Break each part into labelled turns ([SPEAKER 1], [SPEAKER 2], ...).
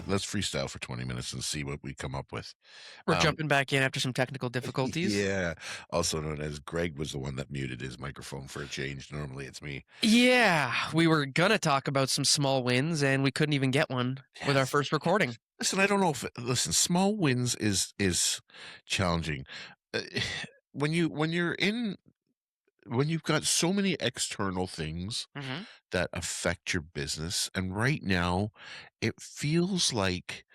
[SPEAKER 1] let's freestyle for 20 minutes and see what we come up with.
[SPEAKER 2] We're
[SPEAKER 1] Um,
[SPEAKER 2] jumping back in after some technical difficulties.
[SPEAKER 1] yeah, also known as Greg was the one that muted his microphone for a change. Normally it's me.
[SPEAKER 2] Yeah, we were gonna talk about some small wins, and we couldn't even get one with our
[SPEAKER 1] Yes.
[SPEAKER 2] first recording.
[SPEAKER 1] Listen, I don't know if listen, small wins is challenging. Uh, when you've got so many external things
[SPEAKER 2] Mhm.
[SPEAKER 1] that affect your business, and right now it feels like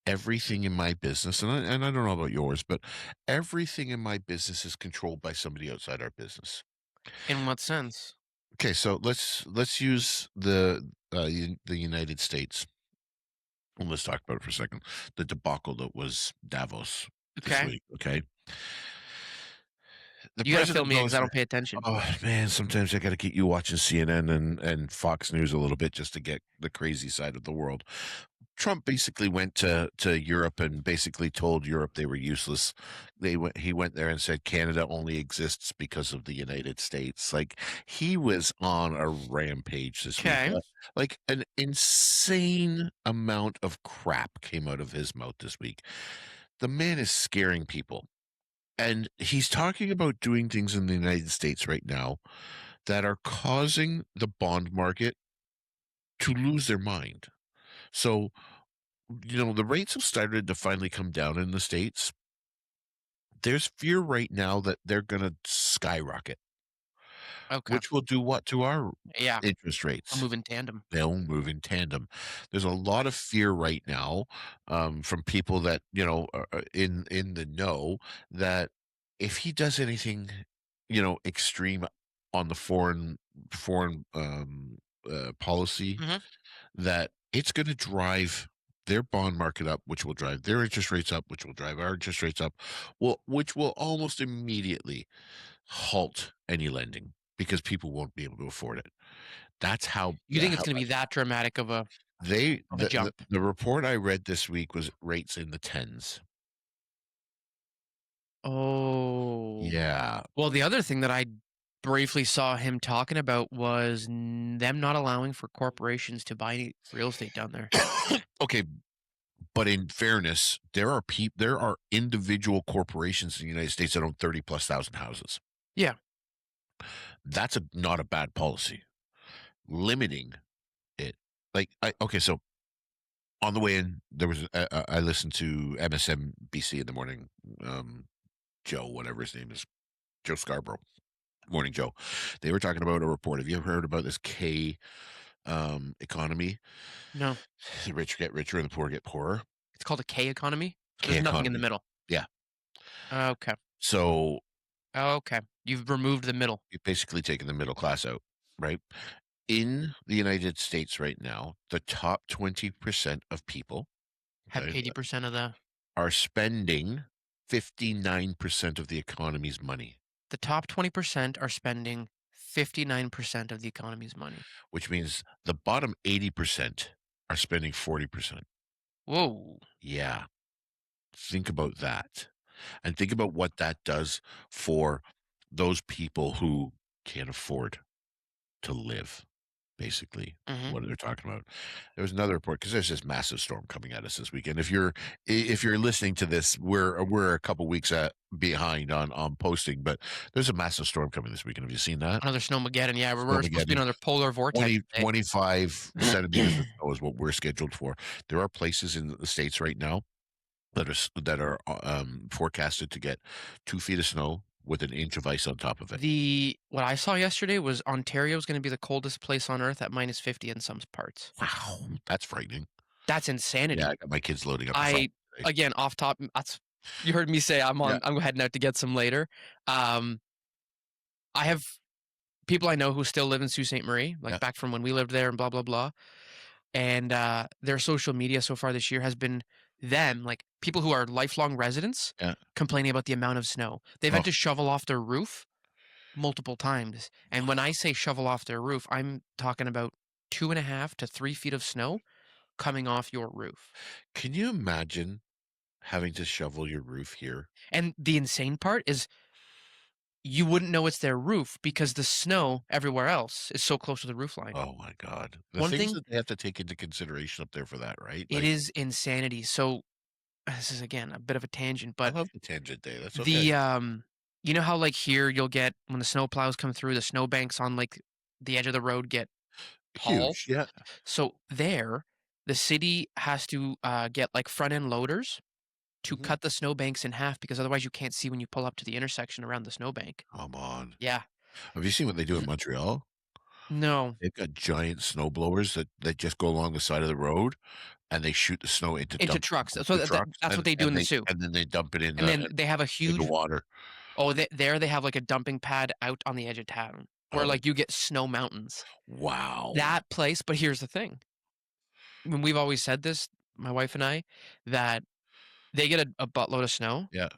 [SPEAKER 1] everything in my business, and I don't know about yours, but everything in my business is controlled by somebody outside our business.
[SPEAKER 2] In what sense?
[SPEAKER 1] Okay, so let's use the United States. And let's talk about it for a second. The debacle that was Davos this
[SPEAKER 2] Okay.
[SPEAKER 1] week. Okay, the
[SPEAKER 2] You gotta fill
[SPEAKER 1] president
[SPEAKER 2] me in because
[SPEAKER 1] goes
[SPEAKER 2] I
[SPEAKER 1] there.
[SPEAKER 2] don't pay attention.
[SPEAKER 1] Oh man, sometimes I got to get you watching CNN and Fox News a little bit just to get the crazy side of the world. Trump basically went to Europe and basically told Europe they were useless. He went there and said Canada only exists because of the United States. Like he was on a rampage this week.
[SPEAKER 2] Okay.
[SPEAKER 1] Like an insane amount of crap came out of his mouth this week. The man is scaring people. And he's talking about doing things in the United States right now that are causing the bond market to lose their mind. So, the rates have started to finally come down in the States. There's fear right now that they're going to skyrocket,
[SPEAKER 2] Okay.
[SPEAKER 1] which will do what to our
[SPEAKER 2] Yeah,
[SPEAKER 1] interest
[SPEAKER 2] I'll
[SPEAKER 1] rates?
[SPEAKER 2] move in tandem.
[SPEAKER 1] They'll move in tandem. There's a lot of fear right now from people that are in the know that if he does anything, extreme on the foreign policy,
[SPEAKER 2] Mhm.
[SPEAKER 1] that it's going to drive their bond market up, which will drive their interest rates up, which will drive our interest rates up, which will almost immediately halt any lending because people won't be able to afford it. That's
[SPEAKER 2] You think it's gonna be that dramatic of a jump?
[SPEAKER 1] the report I read this week was rates in the tens.
[SPEAKER 2] Oh.
[SPEAKER 1] Yeah.
[SPEAKER 2] Well, the other thing that I briefly saw him talking about was them not allowing for corporations to buy any real estate down there.
[SPEAKER 1] Okay, but in fairness, there are individual corporations in the United States that own 30 plus thousand houses.
[SPEAKER 2] Yeah.
[SPEAKER 1] That's not a bad policy. Limiting it. Okay, so on the way in, there was I listened to MSNBC in the morning. Joe, whatever his name is, Joe Scarborough, Morning Joe. They were talking about a report. Have you ever heard about this K economy?
[SPEAKER 2] No.
[SPEAKER 1] The rich get richer and the poor get poorer.
[SPEAKER 2] It's called a K economy? So
[SPEAKER 1] K
[SPEAKER 2] there's nothing in the
[SPEAKER 1] economy.
[SPEAKER 2] middle.
[SPEAKER 1] Yeah.
[SPEAKER 2] Okay.
[SPEAKER 1] So
[SPEAKER 2] Okay. You've removed the middle.
[SPEAKER 1] you've basically taken the middle class out, right? In the United States right now, the top 20% of people,
[SPEAKER 2] Have
[SPEAKER 1] okay,
[SPEAKER 2] 80% of the
[SPEAKER 1] are spending 59% of the economy's money,
[SPEAKER 2] the top 20% are spending 59% of the economy's money.
[SPEAKER 1] which means the bottom 80% are spending 40%.
[SPEAKER 2] Whoa.
[SPEAKER 1] Yeah. Think about that. And think about what that does for those people who can't afford to live, basically.
[SPEAKER 2] Mhm.
[SPEAKER 1] What they're talking about. There was another report because there's this massive storm coming at us this weekend. If you're listening to this, we're a couple weeks behind on posting, but there's a massive storm coming this weekend. Have you seen that?
[SPEAKER 2] Another snowmageddon. Yeah, we're supposed to be
[SPEAKER 1] Snowmageddon.
[SPEAKER 2] another polar vortex
[SPEAKER 1] 20,
[SPEAKER 2] today.
[SPEAKER 1] 25 centimeters of snow is what we're scheduled for. There are places in the States right now that are forecasted to get 2 feet of snow with an inch of ice on top of it.
[SPEAKER 2] What I saw yesterday was Ontario's gonna be the coldest place on earth at -50 in some parts.
[SPEAKER 1] Wow, that's frightening.
[SPEAKER 2] That's
[SPEAKER 1] Yeah,
[SPEAKER 2] insanity.
[SPEAKER 1] I got my kids loading up the phone
[SPEAKER 2] I
[SPEAKER 1] today.
[SPEAKER 2] again, off top that's you heard me say
[SPEAKER 1] Yeah,
[SPEAKER 2] I'm heading out to get some later. Um, I have people I know who still live in Sault Ste. Marie, like,
[SPEAKER 1] yeah.
[SPEAKER 2] back from when we lived there and blah, blah, blah, and, their social media so far this year has been them, like, people who are lifelong residents
[SPEAKER 1] Yeah.
[SPEAKER 2] complaining about the amount of snow. They've
[SPEAKER 1] Oh,
[SPEAKER 2] had to shovel off their roof multiple times, and when I say shovel off their roof, I'm talking about 2.5 to 3 feet of snow coming off your roof.
[SPEAKER 1] can you imagine having to shovel your roof here?
[SPEAKER 2] And the insane part is you wouldn't know it's their roof because the snow everywhere else is so close to the roof line.
[SPEAKER 1] Oh my god. The
[SPEAKER 2] One
[SPEAKER 1] things
[SPEAKER 2] thing,
[SPEAKER 1] that they have to take into consideration up there for that, right?
[SPEAKER 2] it
[SPEAKER 1] Like,
[SPEAKER 2] is insanity. So this is again a bit of a tangent,
[SPEAKER 1] I
[SPEAKER 2] but
[SPEAKER 1] love the tangent day, that's okay.
[SPEAKER 2] the you know how like here you'll get when the snow plows come through, the snow banks on like the edge of the road get tall.
[SPEAKER 1] Huge, yeah.
[SPEAKER 2] So there, the city has to get like front end loaders to
[SPEAKER 1] Mhm.
[SPEAKER 2] cut the snowbanks in half because otherwise you can't see when you pull up to the intersection around the snowbank.
[SPEAKER 1] Come on.
[SPEAKER 2] Yeah.
[SPEAKER 1] Have you seen what they do in Montreal?
[SPEAKER 2] No.
[SPEAKER 1] They've got giant snow blowers that just go along the side of the road, and they shoot the snow into
[SPEAKER 2] Into
[SPEAKER 1] dump
[SPEAKER 2] trucks. So
[SPEAKER 1] the trucks,
[SPEAKER 2] that's what they do in the Sioux.
[SPEAKER 1] and then they dump it in
[SPEAKER 2] And
[SPEAKER 1] the
[SPEAKER 2] then they have a
[SPEAKER 1] in the
[SPEAKER 2] huge
[SPEAKER 1] water.
[SPEAKER 2] oh, there they have like a dumping pad out on the edge of town where
[SPEAKER 1] Oh,
[SPEAKER 2] like you get snow mountains.
[SPEAKER 1] wow.
[SPEAKER 2] That place, but here's the thing. When we've always said this, my wife and I, that they get a buttload of snow,
[SPEAKER 1] Yeah.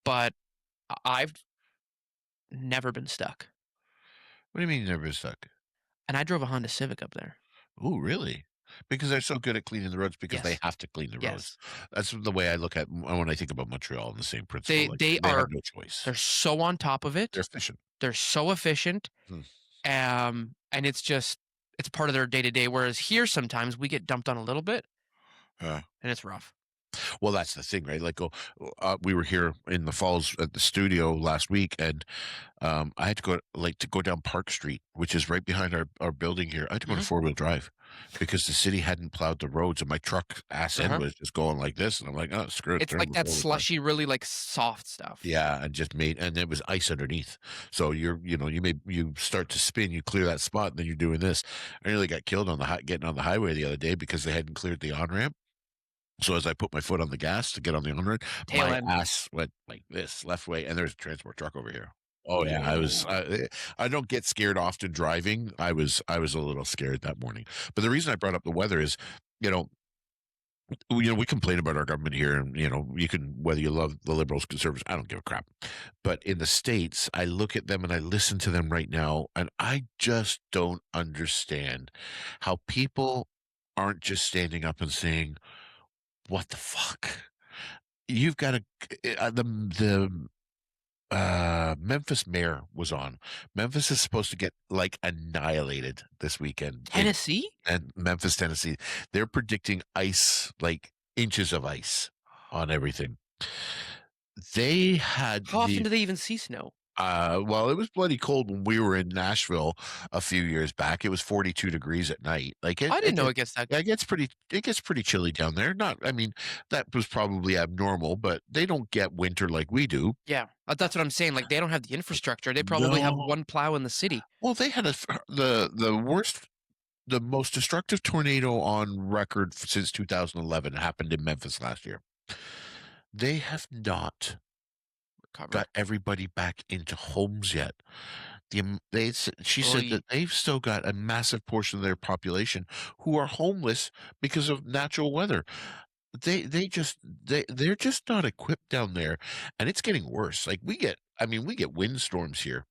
[SPEAKER 2] but I've never been stuck.
[SPEAKER 1] What do you mean you never been stuck?
[SPEAKER 2] And I drove a Honda Civic up there.
[SPEAKER 1] Ooh, really? Because they're so good at cleaning the roads because they
[SPEAKER 2] Yes.
[SPEAKER 1] have to clean the roads.
[SPEAKER 2] Yes.
[SPEAKER 1] That's the way I look at when I think about Montreal, the same principle,
[SPEAKER 2] They
[SPEAKER 1] like,
[SPEAKER 2] they
[SPEAKER 1] they have
[SPEAKER 2] are
[SPEAKER 1] no choice.
[SPEAKER 2] they're so on top of
[SPEAKER 1] They're
[SPEAKER 2] it.
[SPEAKER 1] efficient.
[SPEAKER 2] They're so efficient.
[SPEAKER 1] Hmm.
[SPEAKER 2] And it's just it's part of their day to day. Whereas here sometimes we get dumped on a little bit
[SPEAKER 1] Yeah.
[SPEAKER 2] and it's rough.
[SPEAKER 1] Well, that's the thing, right? Like, we were here in the falls at the studio last week, and I had to go down Park Street, which is right behind our building here. I had to go to
[SPEAKER 2] Mhm.
[SPEAKER 1] four-wheel drive because the city hadn't plowed the roads, and my truck ass end
[SPEAKER 2] Uh-huh.
[SPEAKER 1] was just going like this, and I'm like, oh, screw it,
[SPEAKER 2] It's
[SPEAKER 1] turn
[SPEAKER 2] like
[SPEAKER 1] the
[SPEAKER 2] that
[SPEAKER 1] four-wheel drive.
[SPEAKER 2] slushy, really like soft stuff.
[SPEAKER 1] Yeah, and just made, and there was ice underneath. So you start to spin, you clear that spot, and then you're doing this. I nearly got killed on getting on the highway the other day because they hadn't cleared the on ramp. So as I put my foot on the gas to get on the on-ramp,
[SPEAKER 2] Tail
[SPEAKER 1] my
[SPEAKER 2] end.
[SPEAKER 1] ass went like this left way, and there's a transport truck over here. Oh yeah,
[SPEAKER 2] Whoa.
[SPEAKER 1] I don't get scared often driving. I was a little scared that morning. But the reason I brought up the weather is, you know, we complain about our government here, and you can, whether you love the liberals, conservatives, I don't give a crap. But in the States, I look at them and I listen to them right now, and I just don't understand how people aren't just standing up and saying, "What the fuck?" You've got to Memphis mayor was on. Memphis is supposed to get, like, annihilated this weekend in
[SPEAKER 2] Tennessee?
[SPEAKER 1] and Memphis, Tennessee. They're predicting ice, like, inches of ice on everything. They had
[SPEAKER 2] How often
[SPEAKER 1] the
[SPEAKER 2] do they even see snow?
[SPEAKER 1] well, it was bloody cold when we were in Nashville a few years back. It was 42 degrees at night. Like,
[SPEAKER 2] I didn't know it gets that.
[SPEAKER 1] yeah, it gets pretty chilly down there. Not I mean, that was probably abnormal, but they don't get winter like we do.
[SPEAKER 2] Yeah, that's what I'm saying. Like they don't have the infrastructure. They probably have
[SPEAKER 1] No.
[SPEAKER 2] one plow in the city.
[SPEAKER 1] Well, they had the most destructive tornado on record since 2011 happened in Memphis last year. They have not
[SPEAKER 2] Recover.
[SPEAKER 1] got everybody back into homes yet. She said
[SPEAKER 2] Oy.
[SPEAKER 1] that they've still got a massive portion of their population who are homeless because of natural weather. They're just not equipped down there, and it's getting worse. Like, we get windstorms here,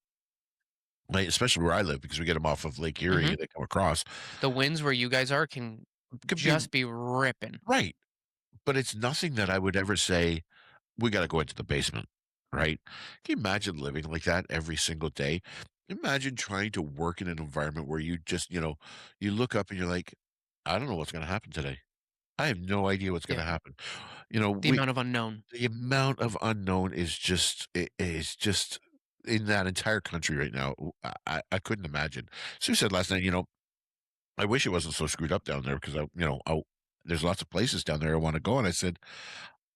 [SPEAKER 1] like, especially where I live, because we get them off of Lake Erie
[SPEAKER 2] Mhm.
[SPEAKER 1] and they come across.
[SPEAKER 2] The winds where you guys are can
[SPEAKER 1] Could be
[SPEAKER 2] just be ripping.
[SPEAKER 1] right, but it's nothing that I would ever say, "We gotta go into the basement," right? Can you imagine living like that every single day? Imagine trying to work in an environment where you just, you look up and you're like, "I don't know what's gonna happen today. I have no idea what's
[SPEAKER 2] Yeah,
[SPEAKER 1] gonna happen." You know,
[SPEAKER 2] the
[SPEAKER 1] we
[SPEAKER 2] amount of unknown.
[SPEAKER 1] the amount of unknown is just in that entire country right now. I couldn't imagine. Sue said last night, "I wish it wasn't so screwed up down there because there's lots of places down there I wanna go," and I said,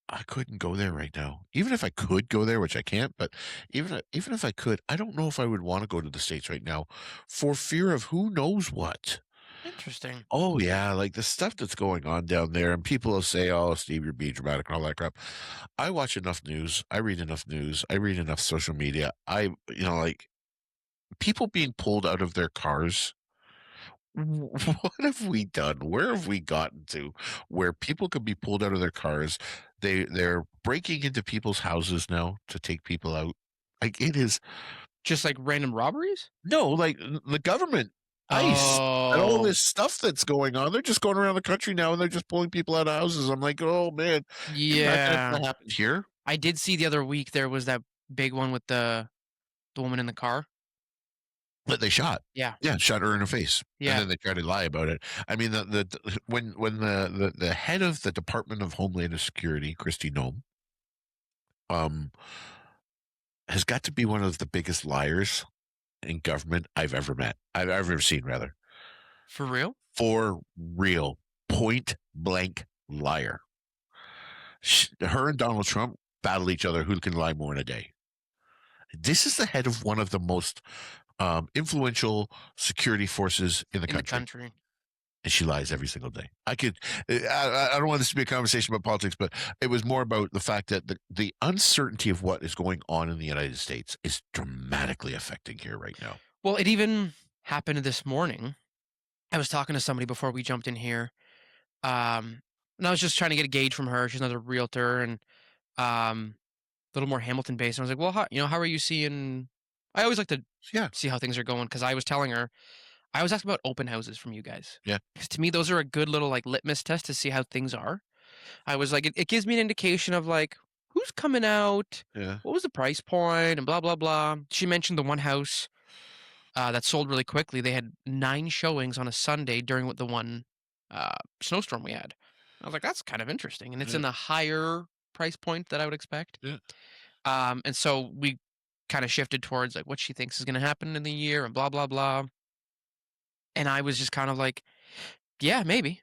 [SPEAKER 1] "I couldn't go there right now. Even if I could go there, which I can't, but even if I could, I don't know if I would wanna go to the States right now for fear of who knows what."
[SPEAKER 2] Interesting.
[SPEAKER 1] Oh, yeah, like, the stuff that's going on down there, and people will say, "Oh, Steve, you're being dramatic," and all that crap. I watch enough news, I read enough news, I read enough social media. Like, people being pulled out of their cars. What have we done? Where have we gotten to where people could be pulled out of their cars? They're breaking into people's houses now to take people out. Like, it is
[SPEAKER 2] Just like random robberies?
[SPEAKER 1] no, like, the government, ICE, and all
[SPEAKER 2] Oh,
[SPEAKER 1] this stuff that's going on. They're just going around the country now and they're just pulling people out of houses. I'm like, "Oh, man, can you imagine if
[SPEAKER 2] yeah.
[SPEAKER 1] that happened here?"
[SPEAKER 2] I did see the other week there was that big one with the The woman in the car?
[SPEAKER 1] that they shot.
[SPEAKER 2] Yeah.
[SPEAKER 1] Yeah, shot her in the face, and
[SPEAKER 2] Yeah.
[SPEAKER 1] then they tried to lie about it. I mean, when the head of the Department of Homeland Security, Christy Nome, um, has got to be one of the biggest liars in government I've ever seen, rather.
[SPEAKER 2] For real?
[SPEAKER 1] For real, point blank liar. Her and Donald Trump battle each other who can lie more in a day. This is the head of one of the most influential security forces in the
[SPEAKER 2] In the
[SPEAKER 1] country,
[SPEAKER 2] country.
[SPEAKER 1] and she lies every single day. I don't want this to be a conversation about politics, but it was more about the fact that the uncertainty of what is going on in the United States is dramatically affecting here right now.
[SPEAKER 2] Well, it even happened this morning. I was talking to somebody before we jumped in here. And I was just trying to get a gauge from her. She's another realtor and a little more Hamilton based. And I was like, well, how are you seeing? I always like to
[SPEAKER 1] Yeah,
[SPEAKER 2] see how things are going because I was telling her, I was asking about open houses from you guys.
[SPEAKER 1] yeah,
[SPEAKER 2] Because to me, those are a good little like litmus test to see how things are. I was like, it gives me an indication of like who's coming out,
[SPEAKER 1] yeah.
[SPEAKER 2] what was the price point, and blah, blah, blah. She mentioned the one house that sold really quickly. They had 9 showings on a Sunday during the one snowstorm we had. I was like, that's kind of interesting. And it's
[SPEAKER 1] Yeah,
[SPEAKER 2] in the higher price point that I would expect.
[SPEAKER 1] yeah.
[SPEAKER 2] And so we kind of shifted towards like what she thinks is going to happen in the year and blah, blah, blah. And I was just kind of like, yeah, maybe.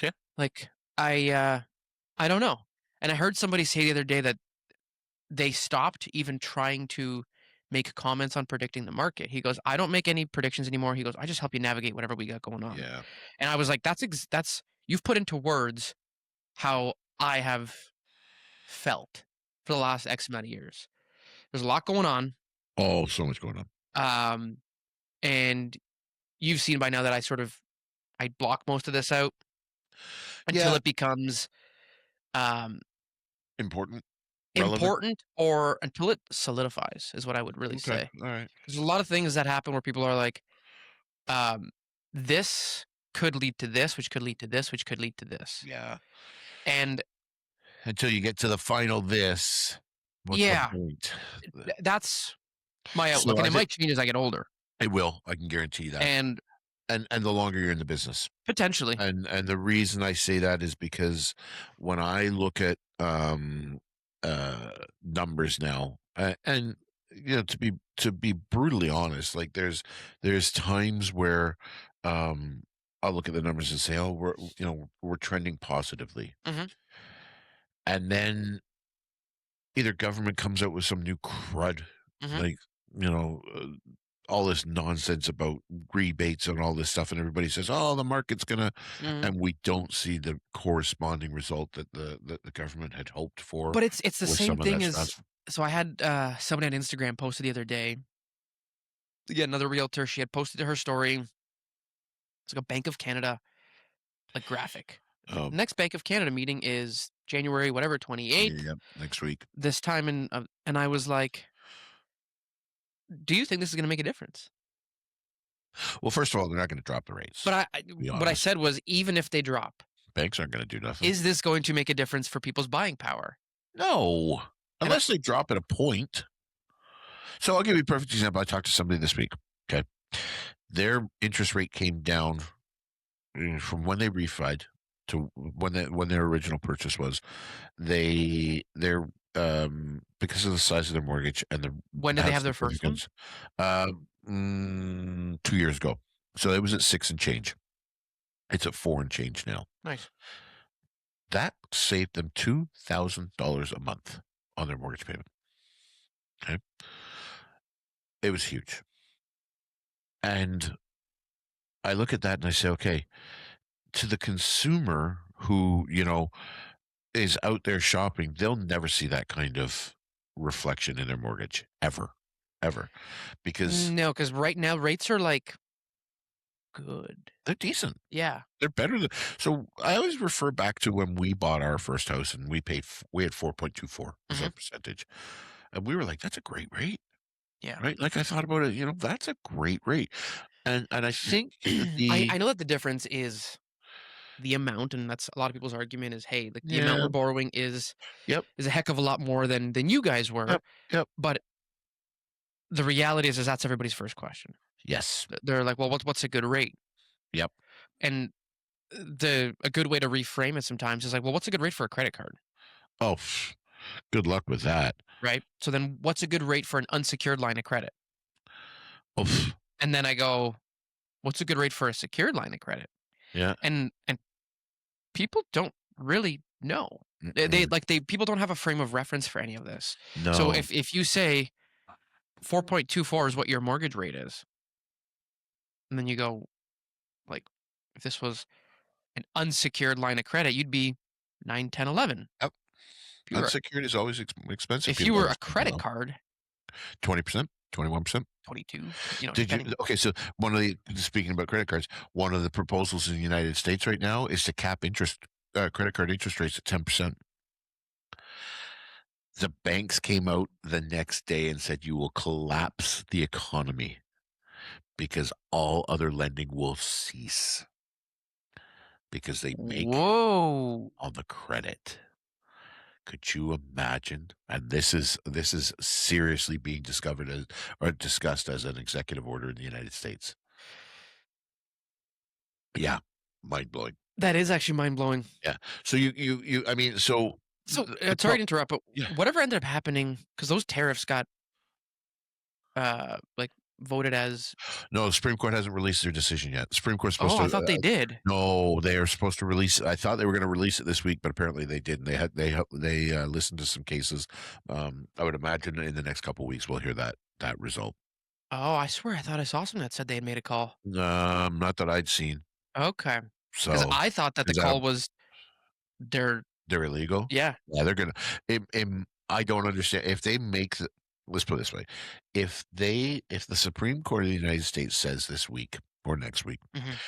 [SPEAKER 1] Yeah.
[SPEAKER 2] Like, I don't know. And I heard somebody say the other day that they stopped even trying to make comments on predicting the market. He goes, "I don't make any predictions anymore." He goes, "I just help you navigate whatever we got going on."
[SPEAKER 1] Yeah.
[SPEAKER 2] And I was like, that's you've put into words how I have felt for the last X amount of years. There's a lot going on.
[SPEAKER 1] Oh, so much going on.
[SPEAKER 2] Um, and you've seen by now that I block most of this out until
[SPEAKER 1] Yeah.
[SPEAKER 2] it becomes um
[SPEAKER 1] Important, relevant.
[SPEAKER 2] important or until it solidifies is what I would really
[SPEAKER 1] Okay.
[SPEAKER 2] say.
[SPEAKER 1] All right.
[SPEAKER 2] There's a lot of things that happen where people are like, um, this could lead to this, which could lead to this, which could lead to this.
[SPEAKER 1] Yeah.
[SPEAKER 2] And
[SPEAKER 1] Until you get to the final this, what's the
[SPEAKER 2] yeah,
[SPEAKER 1] point?
[SPEAKER 2] that's my outlook.
[SPEAKER 1] So
[SPEAKER 2] And
[SPEAKER 1] I
[SPEAKER 2] it
[SPEAKER 1] think
[SPEAKER 2] might change as I get older.
[SPEAKER 1] it will. I can guarantee that.
[SPEAKER 2] And
[SPEAKER 1] And the longer you're in the business.
[SPEAKER 2] potentially.
[SPEAKER 1] And the reason I say that is because when I look at numbers now, and to be brutally honest, like there's times where um I'll look at the numbers and say, oh, we're trending positively,
[SPEAKER 2] Hmm.
[SPEAKER 1] and then either government comes out with some new crud,
[SPEAKER 2] Hmm.
[SPEAKER 1] like you know. All this nonsense about rebates and all this stuff, and everybody says, "Oh, the market's gonna,"
[SPEAKER 2] Hmm.
[SPEAKER 1] and we don't see the corresponding result that the government had hoped for
[SPEAKER 2] But it's the
[SPEAKER 1] with
[SPEAKER 2] same
[SPEAKER 1] some of that
[SPEAKER 2] thing as
[SPEAKER 1] stuff.
[SPEAKER 2] so I had somebody on Instagram posted the other day. Yeah, another realtor. She had posted to her story. It's like a Bank of Canada like graphic. Like
[SPEAKER 1] Um,
[SPEAKER 2] next Bank of Canada meeting is January whatever 28th.
[SPEAKER 1] yeah, next week.
[SPEAKER 2] This time and I was like, "Do you think this is going to make a difference?"
[SPEAKER 1] Well, first of all, they're not going to drop the rates.
[SPEAKER 2] But
[SPEAKER 1] To be
[SPEAKER 2] what I
[SPEAKER 1] honest,
[SPEAKER 2] said was, even if they drop,
[SPEAKER 1] banks aren't going to do nothing.
[SPEAKER 2] is this going to make a difference for people's buying power?
[SPEAKER 1] No,
[SPEAKER 2] And
[SPEAKER 1] unless they drop at a point. So I'll give you a perfect example. I talked to somebody this week. Okay, their interest rate came down from when they refied to when their original purchase was. They're because of the size of their mortgage and the
[SPEAKER 2] when did they
[SPEAKER 1] have
[SPEAKER 2] have their first one?
[SPEAKER 1] significance. 2 years ago, so it was at 6 and change. It's at 4 and change now.
[SPEAKER 2] Nice.
[SPEAKER 1] That saved them $2,000 a month on their mortgage payment. Okay, it was huge, and I look at that and I say, okay, to the consumer who is out there shopping, they'll never see that kind of reflection in their mortgage ever, ever, because
[SPEAKER 2] No, because right now rates are like good.
[SPEAKER 1] they're decent.
[SPEAKER 2] Yeah.
[SPEAKER 1] They're better than. So I always refer back to when we bought our first house and we had 4.24 as our
[SPEAKER 2] Hmm.
[SPEAKER 1] percentage, and we were like, that's a great rate,
[SPEAKER 2] Yeah.
[SPEAKER 1] right? Like I thought about it, that's a great rate, and I think
[SPEAKER 2] I know that the difference is the amount, and that's a lot of people's argument is, hey, like the amount
[SPEAKER 1] yeah,
[SPEAKER 2] we're borrowing is
[SPEAKER 1] yep,
[SPEAKER 2] a heck of a lot more than you guys were.
[SPEAKER 1] yep, yep,
[SPEAKER 2] But the reality is that's everybody's first question.
[SPEAKER 1] Yes.
[SPEAKER 2] They're like, "Well, what's a good rate?"
[SPEAKER 1] Yep.
[SPEAKER 2] And a good way to reframe it sometimes is like, "Well, what's a good rate for a credit card?"
[SPEAKER 1] Oh, good luck with that.
[SPEAKER 2] Right? So then what's a good rate for an unsecured line of credit?
[SPEAKER 1] Oh,
[SPEAKER 2] And then I go, "What's a good rate for a secured line of credit?"
[SPEAKER 1] yeah.
[SPEAKER 2] And people don't really know. They
[SPEAKER 1] Mm-mm.
[SPEAKER 2] like they people don't have a frame of reference for any of this. So
[SPEAKER 1] No,
[SPEAKER 2] if you say 4.24 is what your mortgage rate is, and then you go like if this was an unsecured line of credit, you'd be 9, 10, 11.
[SPEAKER 1] yep.
[SPEAKER 2] If you were
[SPEAKER 1] Unsecured is always expensive.
[SPEAKER 2] if you
[SPEAKER 1] People don't
[SPEAKER 2] were a
[SPEAKER 1] understand that
[SPEAKER 2] credit
[SPEAKER 1] though.
[SPEAKER 2] card,
[SPEAKER 1] 20%, 21%.
[SPEAKER 2] 22,
[SPEAKER 1] Did you?
[SPEAKER 2] depending.
[SPEAKER 1] Okay, so one of the speaking about credit cards, one of the proposals in the United States right now is to cap credit card interest rates at 10%. The banks came out the next day and said you will collapse the economy because all other lending will cease because they make
[SPEAKER 2] Whoa.
[SPEAKER 1] on the credit. Could you imagine? And this is seriously being discovered as or discussed as an executive order in the United States. Yeah, mind blowing.
[SPEAKER 2] That is actually mind blowing.
[SPEAKER 1] Yeah. So you I mean, so
[SPEAKER 2] So
[SPEAKER 1] the
[SPEAKER 2] sorry
[SPEAKER 1] pro
[SPEAKER 2] to interrupt, but
[SPEAKER 1] yeah.
[SPEAKER 2] whatever ended up happening, because those tariffs got like voted as,
[SPEAKER 1] No, the Supreme Court hasn't released their decision yet. The Supreme Court's supposed
[SPEAKER 2] oh,
[SPEAKER 1] to
[SPEAKER 2] I thought they did.
[SPEAKER 1] no, they are supposed to release I thought they were gonna release it this week, but apparently they didn't. They listened to some cases. I would imagine in the next couple of weeks we'll hear that result.
[SPEAKER 2] Oh, I swear I thought I saw something that said they had made a call.
[SPEAKER 1] Not that I'd seen.
[SPEAKER 2] Okay, because
[SPEAKER 1] So,
[SPEAKER 2] I thought that the
[SPEAKER 1] 'cause
[SPEAKER 2] call was their,
[SPEAKER 1] they're illegal?
[SPEAKER 2] yeah.
[SPEAKER 1] Yeah, they're gonna I don't understand if they make the let's put it this way. If the Supreme Court of the United States says this week or next week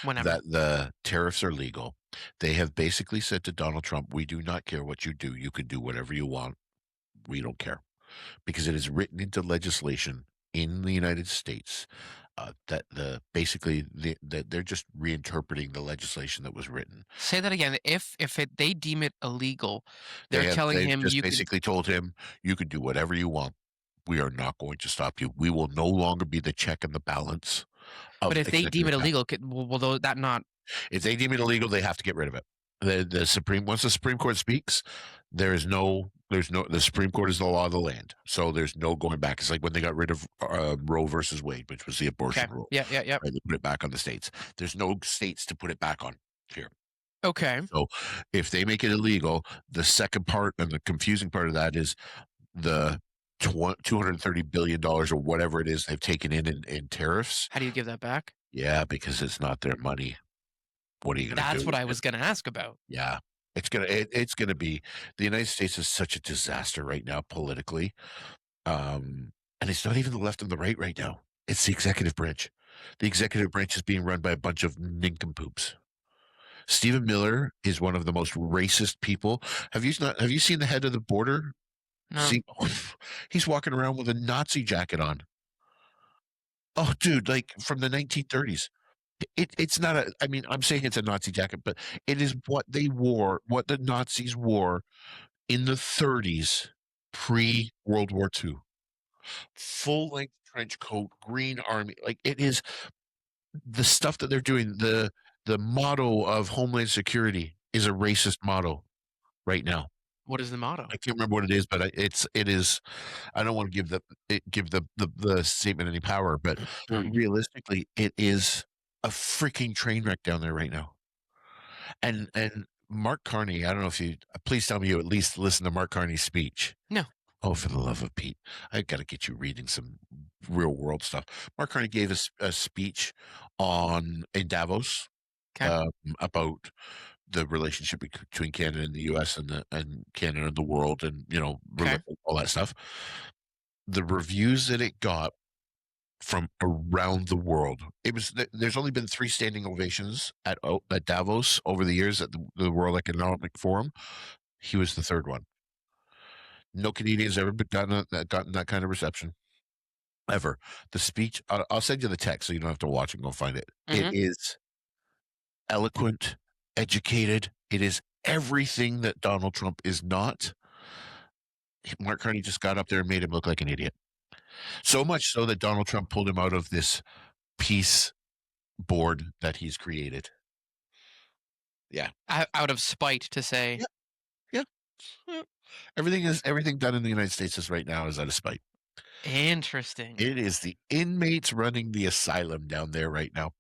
[SPEAKER 2] Whenever.
[SPEAKER 1] that the tariffs are legal, they have basically said to Donald Trump, "We do not care what you do. You can do whatever you want. We don't care." Because it is written into legislation in the United States, that that they're just reinterpreting the legislation that was written.
[SPEAKER 2] Say that again. They deem it illegal, they're telling
[SPEAKER 1] They've
[SPEAKER 2] him
[SPEAKER 1] just
[SPEAKER 2] you could.
[SPEAKER 1] basically told him, "You can do whatever you want. We are not going to stop you. We will no longer be the check and the balance
[SPEAKER 2] But
[SPEAKER 1] of
[SPEAKER 2] if they deem
[SPEAKER 1] executive
[SPEAKER 2] it
[SPEAKER 1] power."
[SPEAKER 2] illegal, will that not?
[SPEAKER 1] If they deem it illegal, they have to get rid of it. Once the Supreme Court speaks, the Supreme Court is the law of the land. So there's no going back. It's like when they got rid of Roe versus Wade, which was the
[SPEAKER 2] Okay.
[SPEAKER 1] abortion rule.
[SPEAKER 2] Yeah, yeah, yeah.
[SPEAKER 1] Right? They put it back on the states. There's no states to put it back on here.
[SPEAKER 2] Okay.
[SPEAKER 1] So if they make it illegal, the second part and the confusing part of that is the $230 billion or whatever it is they've taken in tariffs.
[SPEAKER 2] How do you give that back?
[SPEAKER 1] Yeah, because it's not their money. What are you going to
[SPEAKER 2] That's
[SPEAKER 1] do
[SPEAKER 2] what
[SPEAKER 1] with
[SPEAKER 2] I
[SPEAKER 1] it?
[SPEAKER 2] was gonna ask about.
[SPEAKER 1] Yeah. It's gonna be the United States is such a disaster right now politically. And it's not even the left and the right now. It's the executive branch. The executive branch is being run by a bunch of nincompoops. Stephen Miller is one of the most racist people. Have you seen the head of the border?
[SPEAKER 2] No.
[SPEAKER 1] See, he's walking around with a Nazi jacket on. Oh, dude, like from the 1930s. It's not a I mean, I'm saying it's a Nazi jacket, but it is what they wore, what the Nazis wore in the 30s, pre-World War II. Full-length trench coat, green army, like, it is the stuff that they're doing, the motto of Homeland Security is a racist motto right now.
[SPEAKER 2] What is the
[SPEAKER 1] I
[SPEAKER 2] motto?
[SPEAKER 1] can't remember what it is, but it is I don't wanna give the statement any power, but realistically, it is a freaking train wreck down there right now. And Mark Carney, I don't know if you please tell me you at least listen to Mark Carney's speech.
[SPEAKER 2] No.
[SPEAKER 1] Oh, for the love of Pete, I gotta get you reading some real world stuff. Mark Carney gave us a speech on in Davos,
[SPEAKER 2] 'Kay.
[SPEAKER 1] um, about the relationship between Canada and the US and Canada and the world and,
[SPEAKER 2] Okay.
[SPEAKER 1] all that stuff. The reviews that it got from around the world. There's only been 3 standing ovations at Davos over the years at the World Economic Forum. He was the 3rd one. No Canadian's ever gotten that kind of reception, ever. The speech I'll send you the text so you don't have to watch and go find it. It
[SPEAKER 2] Mhm.
[SPEAKER 1] is eloquent, educated. It is everything that Donald Trump is not. Mark Carney just got up there and made him look like an idiot. So much so that Donald Trump pulled him out of this peace board that he's created. Yeah.
[SPEAKER 2] Out of spite to say,
[SPEAKER 1] Yeah. Yeah. Yeah. Everything done in the United States is right now is out of spite.
[SPEAKER 2] interesting.
[SPEAKER 1] It is the inmates running the asylum down there right now.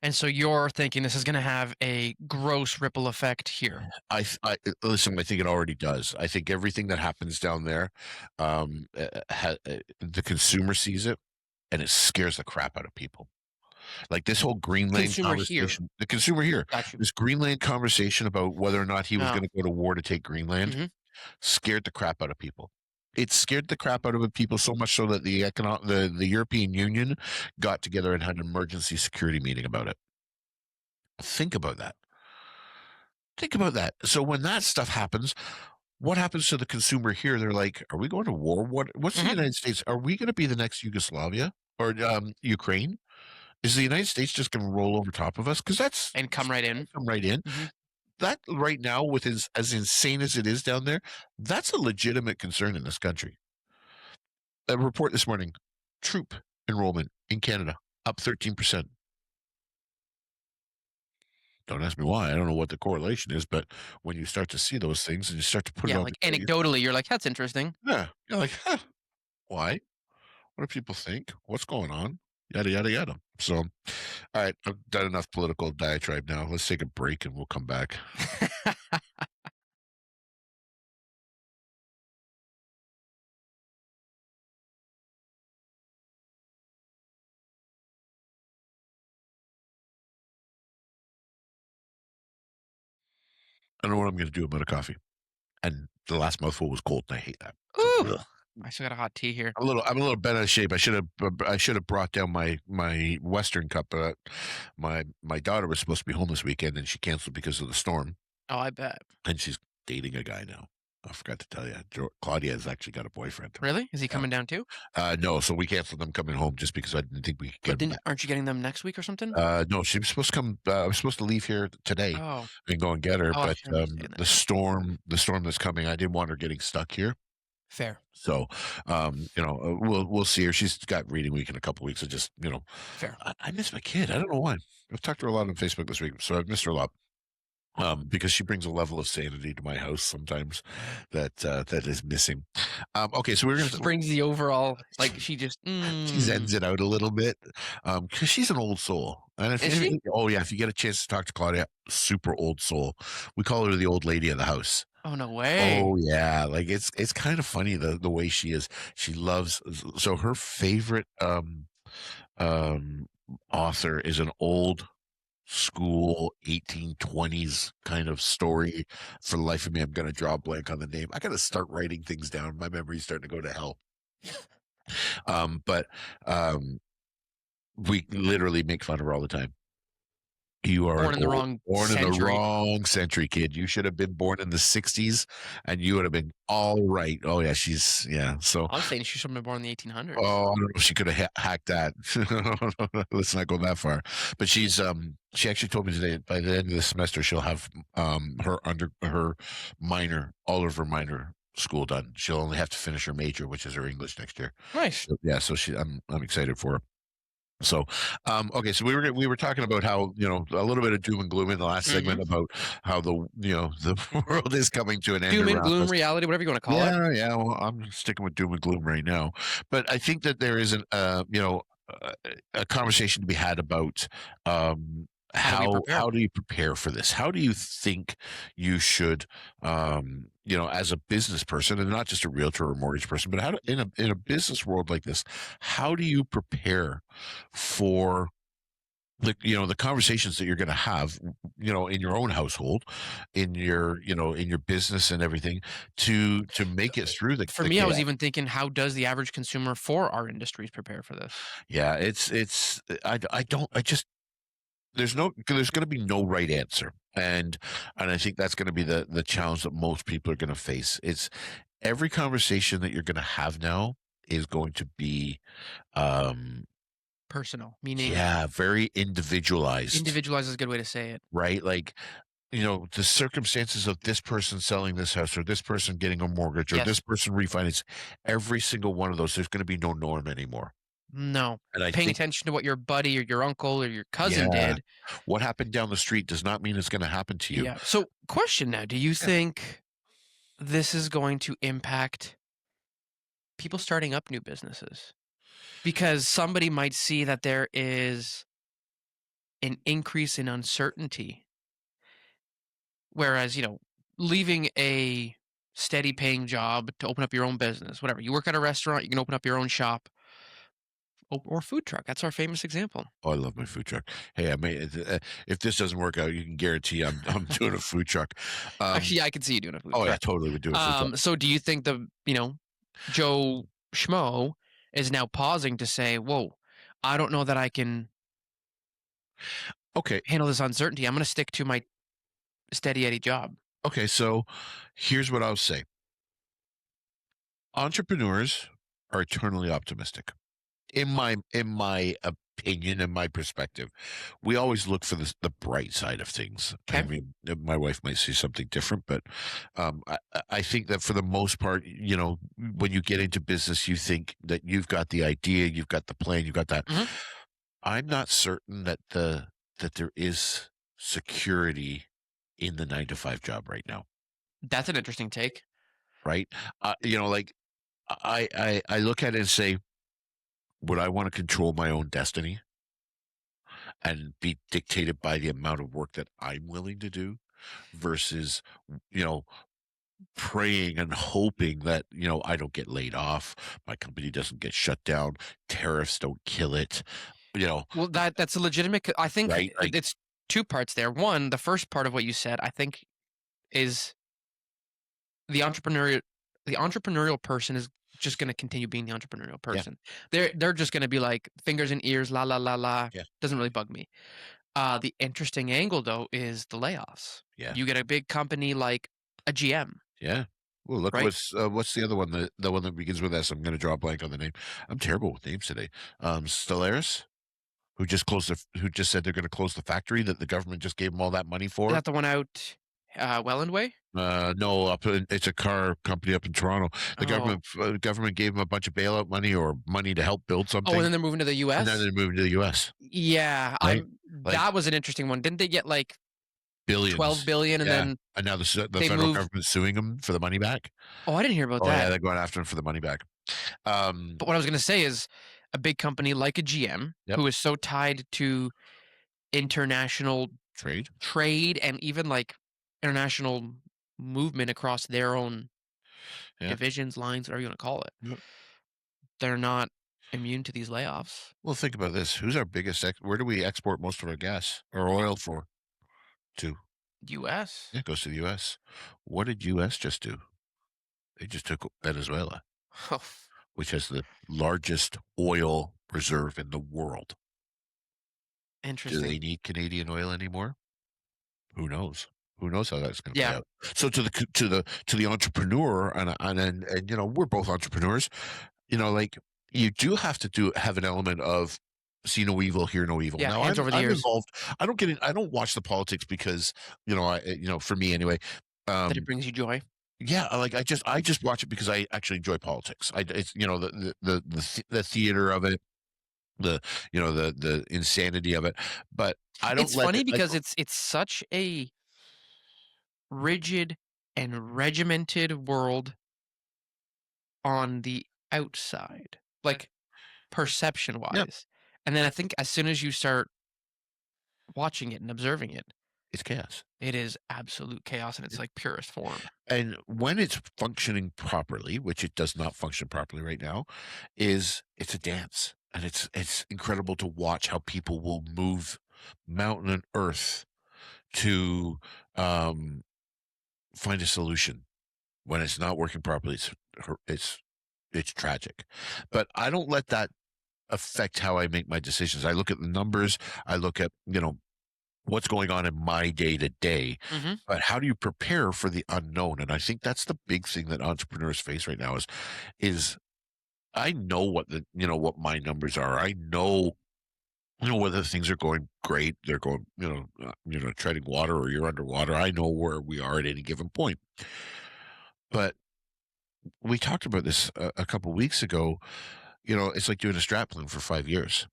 [SPEAKER 2] And so you're thinking this is going to have a gross ripple effect here.
[SPEAKER 1] Listen. I think it already does. I think everything that happens down there, the consumer sees it, and it scares the crap out of people. Like this whole Greenland
[SPEAKER 2] Consumer here.
[SPEAKER 1] conversation, the consumer here,
[SPEAKER 2] Got you.
[SPEAKER 1] this Greenland conversation about whether or not he was
[SPEAKER 2] Oh.
[SPEAKER 1] going to go to war to take Greenland,
[SPEAKER 2] Mhm.
[SPEAKER 1] scared the crap out of people. It scared the crap out of people so much so that the European Union got together and had an emergency security meeting about it. Think about that. Think about that. So when that stuff happens, what happens to the consumer here? They're like, "Are we going to war? What's the
[SPEAKER 2] Mhm.
[SPEAKER 1] United States? Are we going to be the next Yugoslavia or Ukraine? Is the United States just going to roll over top of us? Because that's
[SPEAKER 2] And come right in.
[SPEAKER 1] come right in.
[SPEAKER 2] Mhm.
[SPEAKER 1] That right now, with as insane as it is down there, that's a legitimate concern in this country. A report this morning: troop enrollment in Canada up 13%. Don't ask me why. I don't know what the correlation is, but when you start to see those things and you start to put it
[SPEAKER 2] Yeah,
[SPEAKER 1] on
[SPEAKER 2] like
[SPEAKER 1] the news,
[SPEAKER 2] anecdotally, you're like, that's interesting.
[SPEAKER 1] yeah, you're like, huh, why? What do people think? What's going on? Yada yada yada. So, all right, I've done enough political diatribe now. Let's take a break and we'll come back. I don't know what I'm going to do about a coffee. And the last mouthful was cold, and I hate that. So,
[SPEAKER 2] Ooh,
[SPEAKER 1] ugh.
[SPEAKER 2] I still got a hot tea here.
[SPEAKER 1] I'm a little bent out of shape. I should have brought down my Western cup. My daughter was supposed to be home this weekend, and she canceled because of the storm.
[SPEAKER 2] Oh, I bet.
[SPEAKER 1] And she's dating a guy now. I forgot to tell you, Claudia has actually got a boyfriend.
[SPEAKER 2] Really? Is he
[SPEAKER 1] Yeah.
[SPEAKER 2] coming down too?
[SPEAKER 1] No, so we canceled them coming home just because I didn't think we could
[SPEAKER 2] But
[SPEAKER 1] get them
[SPEAKER 2] then aren't you getting them next week or something?
[SPEAKER 1] back. No, she was supposed to come. I was supposed to leave here today
[SPEAKER 2] Oh.
[SPEAKER 1] and go and get her,
[SPEAKER 2] Oh,
[SPEAKER 1] but
[SPEAKER 2] she remember you saying that
[SPEAKER 1] the
[SPEAKER 2] now.
[SPEAKER 1] storm that's coming, I didn't want her getting stuck here.
[SPEAKER 2] Fair.
[SPEAKER 1] So, we'll see her. She's got reading week in a couple weeks. I just,
[SPEAKER 2] Fair.
[SPEAKER 1] I miss my kid. I don't know why. I've talked to her a lot on Facebook this week, so I've missed her a lot. Because she brings a level of sanity to my house sometimes that is missing. Okay, so we're
[SPEAKER 2] She
[SPEAKER 1] gonna
[SPEAKER 2] brings the overall like she just
[SPEAKER 1] she zens it out a little bit because she's an old soul. And
[SPEAKER 2] Is she?
[SPEAKER 1] oh yeah, if you get a chance to talk to Claudia, super old soul. We call her the old lady of the house.
[SPEAKER 2] Oh, no way.
[SPEAKER 1] Oh yeah, like it's kind of funny the way she is. She loves so her favorite um author is an old school 1820s kind of story. For the life of me, I'm going to draw a blank on the name. I got to start writing things down. My memory's starting to go to hell. But we literally make fun of her all the time. You are
[SPEAKER 2] Born in the wrong
[SPEAKER 1] born in the
[SPEAKER 2] century.
[SPEAKER 1] wrong century, kid. You should have been born in the 60s and you would have been all right. Oh yeah, yeah. So
[SPEAKER 2] I was saying she should have been born in the 1800s.
[SPEAKER 1] oh, I don't know if she could have hacked that. Let's not go that far. But she actually told me today by the end of the semester she'll have her minor, all of her minor school done. She'll only have to finish her major, which is her English next year.
[SPEAKER 2] Nice.
[SPEAKER 1] So, yeah, so I'm excited for her. So, okay, so we were talking about how a little bit of doom and gloom in the last segment about how the world is coming to an end
[SPEAKER 2] Doom and
[SPEAKER 1] around
[SPEAKER 2] gloom
[SPEAKER 1] us.
[SPEAKER 2] reality, whatever you want to call it.
[SPEAKER 1] Yeah. Well, I'm sticking with doom and gloom right now, but I think that there is a conversation to be had about
[SPEAKER 2] How do we prepare?
[SPEAKER 1] how do you prepare for this? How do you think you should, as a business person, and not just a realtor or mortgage person, but how in a business world like this, how do you prepare for the conversations that you're going to have in your own household, in your business and everything to make it through the
[SPEAKER 2] For
[SPEAKER 1] the
[SPEAKER 2] me, I was
[SPEAKER 1] chaos.
[SPEAKER 2] even thinking, how does the average consumer for our industries prepare for this?
[SPEAKER 1] Yeah, it's I don't I just there's going to be no right answer, and I think that's going to be the challenge that most people are going to face. It's every conversation that you're going to have now is going to be um
[SPEAKER 2] Personal, meaning
[SPEAKER 1] yeah, very individualized.
[SPEAKER 2] individualized is a good way to say it.
[SPEAKER 1] Right? Like the circumstances of this person selling this house or this person getting a mortgage or this
[SPEAKER 2] Yes.
[SPEAKER 1] person refinance, every single one of those, there's going to be no norm anymore.
[SPEAKER 2] No.
[SPEAKER 1] And I
[SPEAKER 2] Paying
[SPEAKER 1] think,
[SPEAKER 2] attention to what your buddy or your uncle or your cousin
[SPEAKER 1] yeah,
[SPEAKER 2] did.
[SPEAKER 1] what happened down the street does not mean it's going to happen to you.
[SPEAKER 2] Yeah. So, question now, do you
[SPEAKER 1] Yeah.
[SPEAKER 2] think this is going to impact people starting up new businesses? Because somebody might see that there is an increase in uncertainty, whereas, leaving a steady paying job to open up your own business, whatever. You work at a restaurant, you can open up your own shop or food truck. That's our famous example.
[SPEAKER 1] Oh, I love my food truck. Hey, I may if this doesn't work out, you can guarantee I'm doing a food truck.
[SPEAKER 2] Actually, yeah, I can see you doing a food
[SPEAKER 1] Oh yeah,
[SPEAKER 2] truck.
[SPEAKER 1] totally would do a food truck.
[SPEAKER 2] So do you think Joe Schmo is now pausing to say, whoa, I don't know that I can
[SPEAKER 1] Okay,
[SPEAKER 2] handle this uncertainty. I'm going to stick to my steady Eddie job.
[SPEAKER 1] okay. So here's what I'll say: entrepreneurs are eternally optimistic. In my opinion and my perspective, we always look for the bright side of things. I
[SPEAKER 2] Okay.
[SPEAKER 1] mean, my wife might see something different, but I think that for the most part, when you get into business, you think that you've got the idea, you've got the plan, you've got that.
[SPEAKER 2] Hmm.
[SPEAKER 1] I'm not certain that there is security in the 9 to 5 job right now,
[SPEAKER 2] That's an interesting take.
[SPEAKER 1] right? Like I look at it and say, would I want to control my own destiny and be dictated by the amount of work that I'm willing to do versus, you know, praying and hoping that, I don't get laid off, my company doesn't get shut down, tariffs don't kill it, you know,
[SPEAKER 2] Well, that's a legitimate. I think
[SPEAKER 1] right? Like,
[SPEAKER 2] it's two parts there. One, the first part of what you said, I think, is the entrepreneurial. The entrepreneurial person is just going to continue being the entrepreneurial
[SPEAKER 1] yeah,
[SPEAKER 2] person. They're just going to be like fingers and ears, la la la la.
[SPEAKER 1] yeah,
[SPEAKER 2] Doesn't really bug me. The interesting angle though is the layoffs.
[SPEAKER 1] yeah,
[SPEAKER 2] You get a big company like a GM,
[SPEAKER 1] yeah. Well, look,
[SPEAKER 2] right?
[SPEAKER 1] what's the other one? The one that begins with S. I'm going to draw a blank on the name. I'm terrible with names today. Stellaris, who just said they're going to close the factory that the government just gave them all that money
[SPEAKER 2] Is
[SPEAKER 1] for.
[SPEAKER 2] that the one out Welland Way?
[SPEAKER 1] No, it's a car company up in Toronto. The
[SPEAKER 2] Oh,
[SPEAKER 1] government gave them a bunch of bailout money or money to help build
[SPEAKER 2] oh, and
[SPEAKER 1] something,
[SPEAKER 2] then they're moving to the
[SPEAKER 1] and then
[SPEAKER 2] US.
[SPEAKER 1] they're moving to the US,
[SPEAKER 2] Yeah,
[SPEAKER 1] right?
[SPEAKER 2] I'm.
[SPEAKER 1] Like
[SPEAKER 2] That was an interesting one. Didn't they get like 12
[SPEAKER 1] billions.
[SPEAKER 2] billion and
[SPEAKER 1] Yeah.
[SPEAKER 2] then
[SPEAKER 1] And now the
[SPEAKER 2] they
[SPEAKER 1] federal
[SPEAKER 2] moved?
[SPEAKER 1] government's suing them for the money back.
[SPEAKER 2] Oh, I didn't hear about
[SPEAKER 1] Oh yeah,
[SPEAKER 2] that.
[SPEAKER 1] they're going after them for the money back. Um,
[SPEAKER 2] But what I was going to say is a big company like a GM
[SPEAKER 1] yep.
[SPEAKER 2] who is so tied to international
[SPEAKER 1] Trade.
[SPEAKER 2] trade and even like international movement across their own
[SPEAKER 1] Yeah.
[SPEAKER 2] divisions, lines, whatever you want to call it.
[SPEAKER 1] Yep.
[SPEAKER 2] They're not immune to these layoffs.
[SPEAKER 1] Well, think about this. Who's our biggest where do we export most of our gas or oil for? To.
[SPEAKER 2] US.
[SPEAKER 1] Yeah, it goes to the US. What did US just do? They just took Venezuela,
[SPEAKER 2] Oh,
[SPEAKER 1] which has the largest oil reserve in the world. Do
[SPEAKER 2] interesting.
[SPEAKER 1] they need Canadian oil anymore? Who knows? Who knows how that's going to play
[SPEAKER 2] Yeah.
[SPEAKER 1] out? So to the entrepreneur, and we're both entrepreneurs. Like you do have to have an element of see no evil, hear no evil.
[SPEAKER 2] Yeah.
[SPEAKER 1] Now
[SPEAKER 2] Hands over the
[SPEAKER 1] I'm
[SPEAKER 2] ears
[SPEAKER 1] involved. I don't get in. I don't watch the politics because for me anyway.
[SPEAKER 2] that it
[SPEAKER 1] Um,
[SPEAKER 2] brings you joy.
[SPEAKER 1] yeah, like I just watch it because I actually enjoy politics. It's the theater of it, the the insanity of it, but I don't
[SPEAKER 2] It's
[SPEAKER 1] let
[SPEAKER 2] funny
[SPEAKER 1] it like
[SPEAKER 2] because it's such a rigid and regimented world on the outside, like perception
[SPEAKER 1] yeah,
[SPEAKER 2] wise. And then I think as soon as you start watching it and observing it,
[SPEAKER 1] it's chaos.
[SPEAKER 2] it is absolute chaos and it's like purest form.
[SPEAKER 1] And when it's functioning properly, which it does not function properly right now, it's a dance. And it's incredible to watch how people will move mountain and earth to um, find a solution. When it's not working properly, it's tragic. But I don't let that affect how I make my decisions. I look at the numbers. I look at what's going on in my day to day,
[SPEAKER 2] Hmm.
[SPEAKER 1] but how do you prepare for the unknown? And I think that's the big thing that entrepreneurs face right now is I know what what my numbers are. I know whether things are going great, they're going, treading water or you're underwater. I know where we are at any given point. But we talked about this a couple weeks ago. It's like doing a strat plan for 5 years.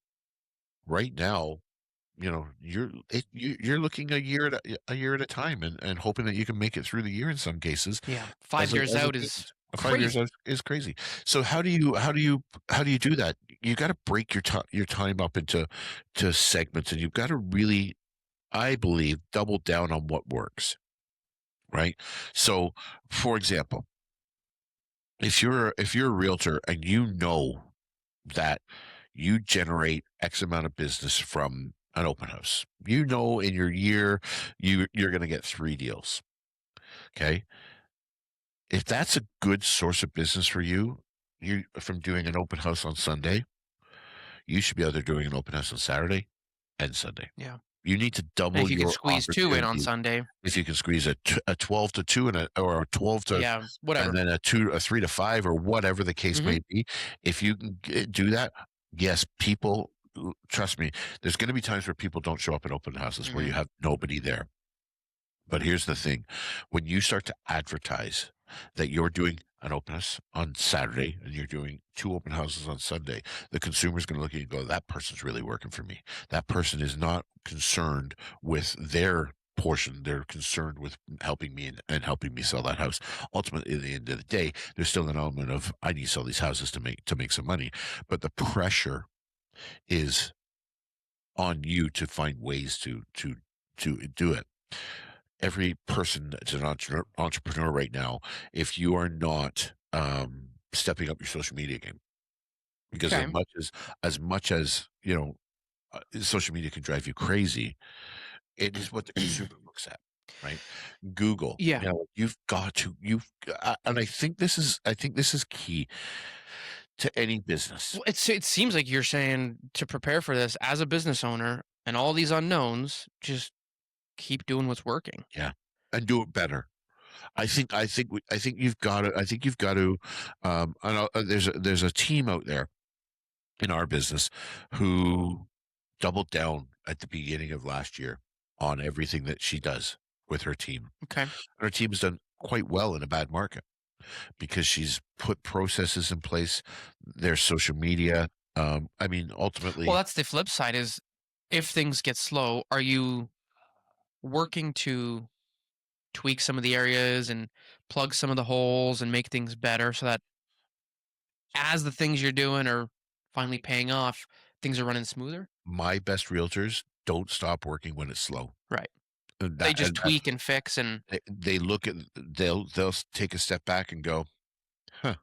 [SPEAKER 1] Right now, you're looking a year at a time and hoping that you can make it through the year in some cases.
[SPEAKER 2] Yeah,
[SPEAKER 1] As
[SPEAKER 2] 5
[SPEAKER 1] a
[SPEAKER 2] years
[SPEAKER 1] as a
[SPEAKER 2] out is
[SPEAKER 1] business, 5 years
[SPEAKER 2] crazy.
[SPEAKER 1] is crazy. So how do you do that? You gotta break your time up into segments, and you've gotta really, I believe, double down on what works, right? So, for example, if you're a realtor and you know that you generate X amount of business from an open house, in your year you're gonna get 3 deals, okay? If that's a good source of business for you from doing an open house on Sunday, you should be out there doing an open house on Saturday and Sunday.
[SPEAKER 2] Yeah,
[SPEAKER 1] You need to
[SPEAKER 2] and
[SPEAKER 1] double
[SPEAKER 2] if you could
[SPEAKER 1] your
[SPEAKER 2] squeeze 2 in on
[SPEAKER 1] opportunities.
[SPEAKER 2] Sunday,
[SPEAKER 1] If you can squeeze a 12 to 2 or a 12 to,
[SPEAKER 2] yeah,
[SPEAKER 1] and
[SPEAKER 2] whatever.
[SPEAKER 1] then a 3 to 5 or whatever the case
[SPEAKER 2] Mhm,
[SPEAKER 1] may be, if you can do that, yes, people, trust me, there's gonna be times where people don't show up at open houses where you
[SPEAKER 2] mhm,
[SPEAKER 1] have nobody there. But here's the thing, when you start to advertise that you're doing an open house on Saturday and you're doing 2 open houses on Sunday, the consumer's gonna look at you and go, "That person's really working for me. That person is not concerned with their portion. They're concerned with helping me and helping me sell that house." Ultimately, at the end of the day, there's still an element of, "I need to sell these houses to make some money." But the pressure is on you to find ways to do it. Every person that's an entrepreneur right now, if you are not stepping up your social media game, because as
[SPEAKER 2] okay.
[SPEAKER 1] much as social media can drive you crazy, it is what the consumer looks at, right? Google,
[SPEAKER 2] Yeah.
[SPEAKER 1] you've got to and I think this is key to any business.
[SPEAKER 2] Well, it seems like you're saying to prepare for this as a business owner and all these unknowns, just keep doing what's working.
[SPEAKER 1] Yeah, and do it better. I think you've got to. I know, there's a team out there in our business who doubled down at the beginning of last year on everything that she does with her team.
[SPEAKER 2] Okay.
[SPEAKER 1] And her team's done quite well in a bad market because she's put processes in place. There's social media. I mean,
[SPEAKER 2] Well,
[SPEAKER 1] ultimately,
[SPEAKER 2] that's the flip side is if things get slow, are you working to tweak some of the areas and plug some of the holes and make things better so that as the things you're doing are finally paying off, things are running smoother?
[SPEAKER 1] my best realtors don't stop working when it's slow.
[SPEAKER 2] Right.
[SPEAKER 1] And
[SPEAKER 2] They
[SPEAKER 1] that,
[SPEAKER 2] just
[SPEAKER 1] and that
[SPEAKER 2] tweak and fix and
[SPEAKER 1] they look at they'll take a step back and go, huh,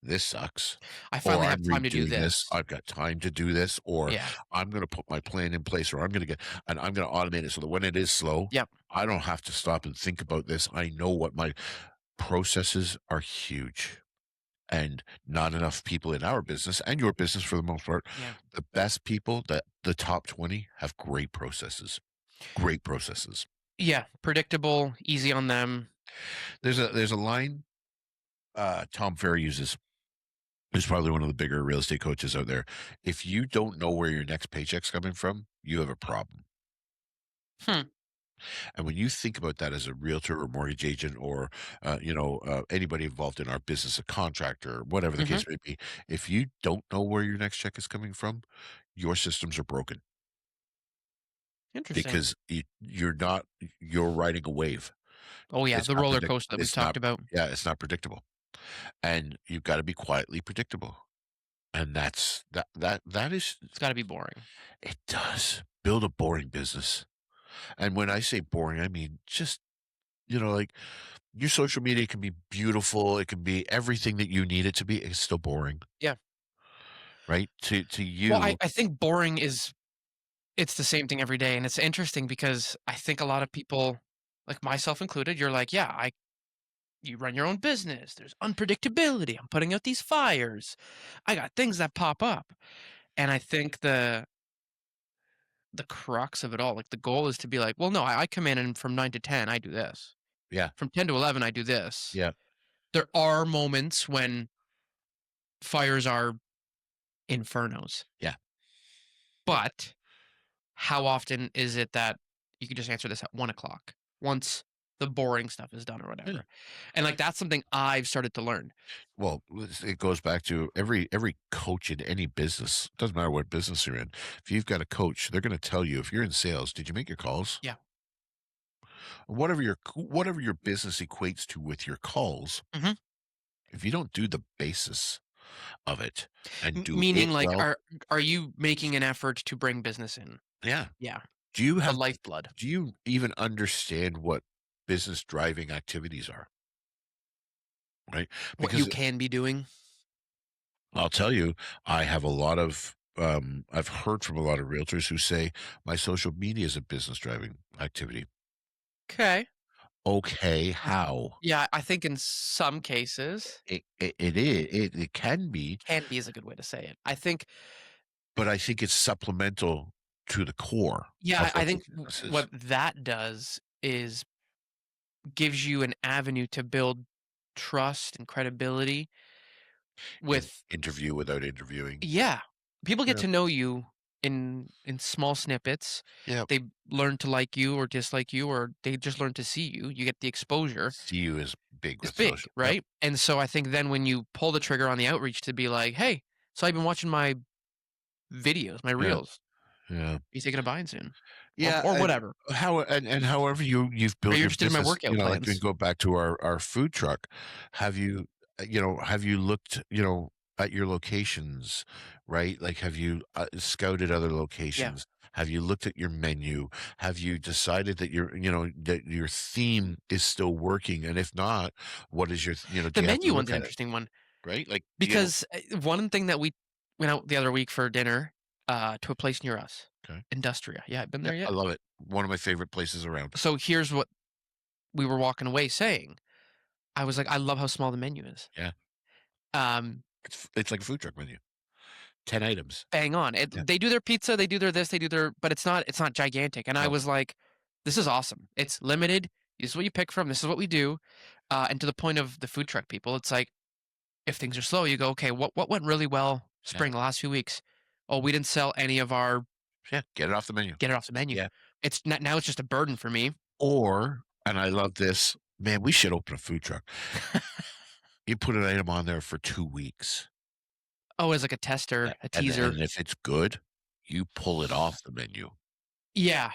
[SPEAKER 1] this sucks.
[SPEAKER 2] I
[SPEAKER 1] Or
[SPEAKER 2] finally have
[SPEAKER 1] I'm
[SPEAKER 2] time to do
[SPEAKER 1] redoing this.
[SPEAKER 2] this.
[SPEAKER 1] I've got time to do this, or
[SPEAKER 2] Yeah.
[SPEAKER 1] I'm going to put my plan in place, or I'm going to automate it so that when it is slow,
[SPEAKER 2] Yep.
[SPEAKER 1] I don't have to stop and think about this. I know what my processes are huge, and not enough people in our business and your business for the most part.
[SPEAKER 2] Yeah.
[SPEAKER 1] The best people, that the top 20, have great processes. Great processes.
[SPEAKER 2] Yeah. Predictable, easy on them.
[SPEAKER 1] There's a line Tom Ferry uses, who's probably one of the bigger real estate coaches out there. If you don't know where your next paycheck's coming from, you have a problem.
[SPEAKER 2] Hmm.
[SPEAKER 1] And when you think about that as a realtor or mortgage agent or, anybody involved in our business, a contractor, whatever the
[SPEAKER 2] Mhm.
[SPEAKER 1] case may be, if you don't know where your next check is coming from, your systems are broken
[SPEAKER 2] Interesting.
[SPEAKER 1] because you're riding a wave.
[SPEAKER 2] Oh, yeah,
[SPEAKER 1] It's
[SPEAKER 2] the
[SPEAKER 1] not
[SPEAKER 2] roller
[SPEAKER 1] predict.
[SPEAKER 2] coaster that we've
[SPEAKER 1] It's not.
[SPEAKER 2] talked about.
[SPEAKER 1] Yeah, it's not predictable, and you've got to be quietly predictable. And that is,
[SPEAKER 2] It's gotta be boring.
[SPEAKER 1] it does build a boring business. And when I say boring, I mean just, like, your social media can be beautiful, it can be everything that you need it to be, it's still boring,
[SPEAKER 2] Yeah.
[SPEAKER 1] right? To
[SPEAKER 2] Well,
[SPEAKER 1] you,
[SPEAKER 2] I think boring is it's the same thing every day, and it's interesting because I think a lot of people, like myself included, you're like, "Yeah, I you run your own business, there's unpredictability, I'm putting out these fires, I got things that pop up." And I think the crux of it all, like, the goal is to be like, "Well, no, I come in and from 9 to 10, I do this.
[SPEAKER 1] yeah,
[SPEAKER 2] From 10 to 11, I do this."
[SPEAKER 1] yeah,
[SPEAKER 2] There are moments when fires are infernos.
[SPEAKER 1] yeah.
[SPEAKER 2] But how often is it that you can just answer this at 1 o'clock once the boring stuff is done or
[SPEAKER 1] Yeah.
[SPEAKER 2] whatever? And like that's something I've started to learn.
[SPEAKER 1] Well, it goes back to every coach in any business. Doesn't matter what business you're in. If you've got a coach, they're going to tell you if you're in sales, did you make your calls?
[SPEAKER 2] Yeah.
[SPEAKER 1] Whatever your business equates to with your calls,
[SPEAKER 2] Mhm.
[SPEAKER 1] if you don't do the basis of it and do
[SPEAKER 2] Meaning
[SPEAKER 1] it
[SPEAKER 2] like
[SPEAKER 1] well,
[SPEAKER 2] are you making an effort to bring business in?
[SPEAKER 1] yeah.
[SPEAKER 2] Yeah.
[SPEAKER 1] Do you
[SPEAKER 2] The
[SPEAKER 1] have
[SPEAKER 2] lifeblood.
[SPEAKER 1] do you even understand what business driving activities are? Right?
[SPEAKER 2] What you
[SPEAKER 1] Because
[SPEAKER 2] can be doing.
[SPEAKER 1] I'll tell you, I have a lot of I've heard from a lot of realtors who say my social media is a business driving activity.
[SPEAKER 2] Okay.
[SPEAKER 1] Okay, how?
[SPEAKER 2] Yeah, I think in some cases
[SPEAKER 1] It is it can be,
[SPEAKER 2] can be is a good way to say it. I think
[SPEAKER 1] but I think it's supplemental to the core
[SPEAKER 2] yeah,
[SPEAKER 1] of
[SPEAKER 2] I
[SPEAKER 1] what the
[SPEAKER 2] think
[SPEAKER 1] business is.
[SPEAKER 2] what that does is gives you an avenue to build trust and credibility
[SPEAKER 1] In
[SPEAKER 2] with
[SPEAKER 1] interview without interviewing.
[SPEAKER 2] yeah. People get
[SPEAKER 1] Yeah.
[SPEAKER 2] to know you in small snippets.
[SPEAKER 1] Yeah.
[SPEAKER 2] They learn to like you or dislike you, or they just learn to see you. You get the exposure.
[SPEAKER 1] See you is big
[SPEAKER 2] It's
[SPEAKER 1] with
[SPEAKER 2] big,
[SPEAKER 1] social. Yep.
[SPEAKER 2] right? And so I think then when you pull the trigger on the outreach to be like, "Hey, so I've been watching my videos, my
[SPEAKER 1] Yeah.
[SPEAKER 2] reels.
[SPEAKER 1] Yeah.
[SPEAKER 2] Are you thinking of buying soon?" Or
[SPEAKER 1] Yeah, and
[SPEAKER 2] whatever.
[SPEAKER 1] however you've
[SPEAKER 2] Are
[SPEAKER 1] built
[SPEAKER 2] you
[SPEAKER 1] your
[SPEAKER 2] interested in my
[SPEAKER 1] business,
[SPEAKER 2] workout
[SPEAKER 1] like we
[SPEAKER 2] plans?
[SPEAKER 1] go back to our food truck, have you have you looked, at your locations, right? Like, have you scouted other
[SPEAKER 2] Yeah.
[SPEAKER 1] locations? Have you looked at your menu? Have you decided that that your theme is still working? And if not, what is your, do
[SPEAKER 2] The
[SPEAKER 1] you have to
[SPEAKER 2] menu one's
[SPEAKER 1] look
[SPEAKER 2] an
[SPEAKER 1] at it,
[SPEAKER 2] interesting one
[SPEAKER 1] right? Like,
[SPEAKER 2] because, one thing that we went out the other week for dinner, to a place near us,
[SPEAKER 1] okay.
[SPEAKER 2] Industria. Yeah, been
[SPEAKER 1] Yeah,
[SPEAKER 2] there
[SPEAKER 1] I
[SPEAKER 2] yet?
[SPEAKER 1] love it. One of my favorite places around.
[SPEAKER 2] So here's what we were walking away saying. I was like, "I love how small the menu is."
[SPEAKER 1] Yeah.
[SPEAKER 2] Um,
[SPEAKER 1] It's like a food truck menu. 10 items.
[SPEAKER 2] bang on.
[SPEAKER 1] Yeah.
[SPEAKER 2] They do their pizza, they do their this, they do their but it's not gigantic, and I
[SPEAKER 1] No.
[SPEAKER 2] was like, "This is awesome. It's limited. This is what you pick from. This is what we do." And to the point of the food truck people, it's like, if things are slow, you go, "Okay, what went really well
[SPEAKER 1] Yeah.
[SPEAKER 2] spring the last few weeks?" "Oh, we didn't sell any of our
[SPEAKER 1] Yeah, get it off the menu.
[SPEAKER 2] get it off the menu."
[SPEAKER 1] Yeah.
[SPEAKER 2] It's not now it's just a burden for me.
[SPEAKER 1] Or, and I love this, man, we should open a food truck. You put an item on there for 2 weeks.
[SPEAKER 2] Oh, as like a tester, a teaser.
[SPEAKER 1] And if it's good, you pull it off the menu.
[SPEAKER 2] Yeah.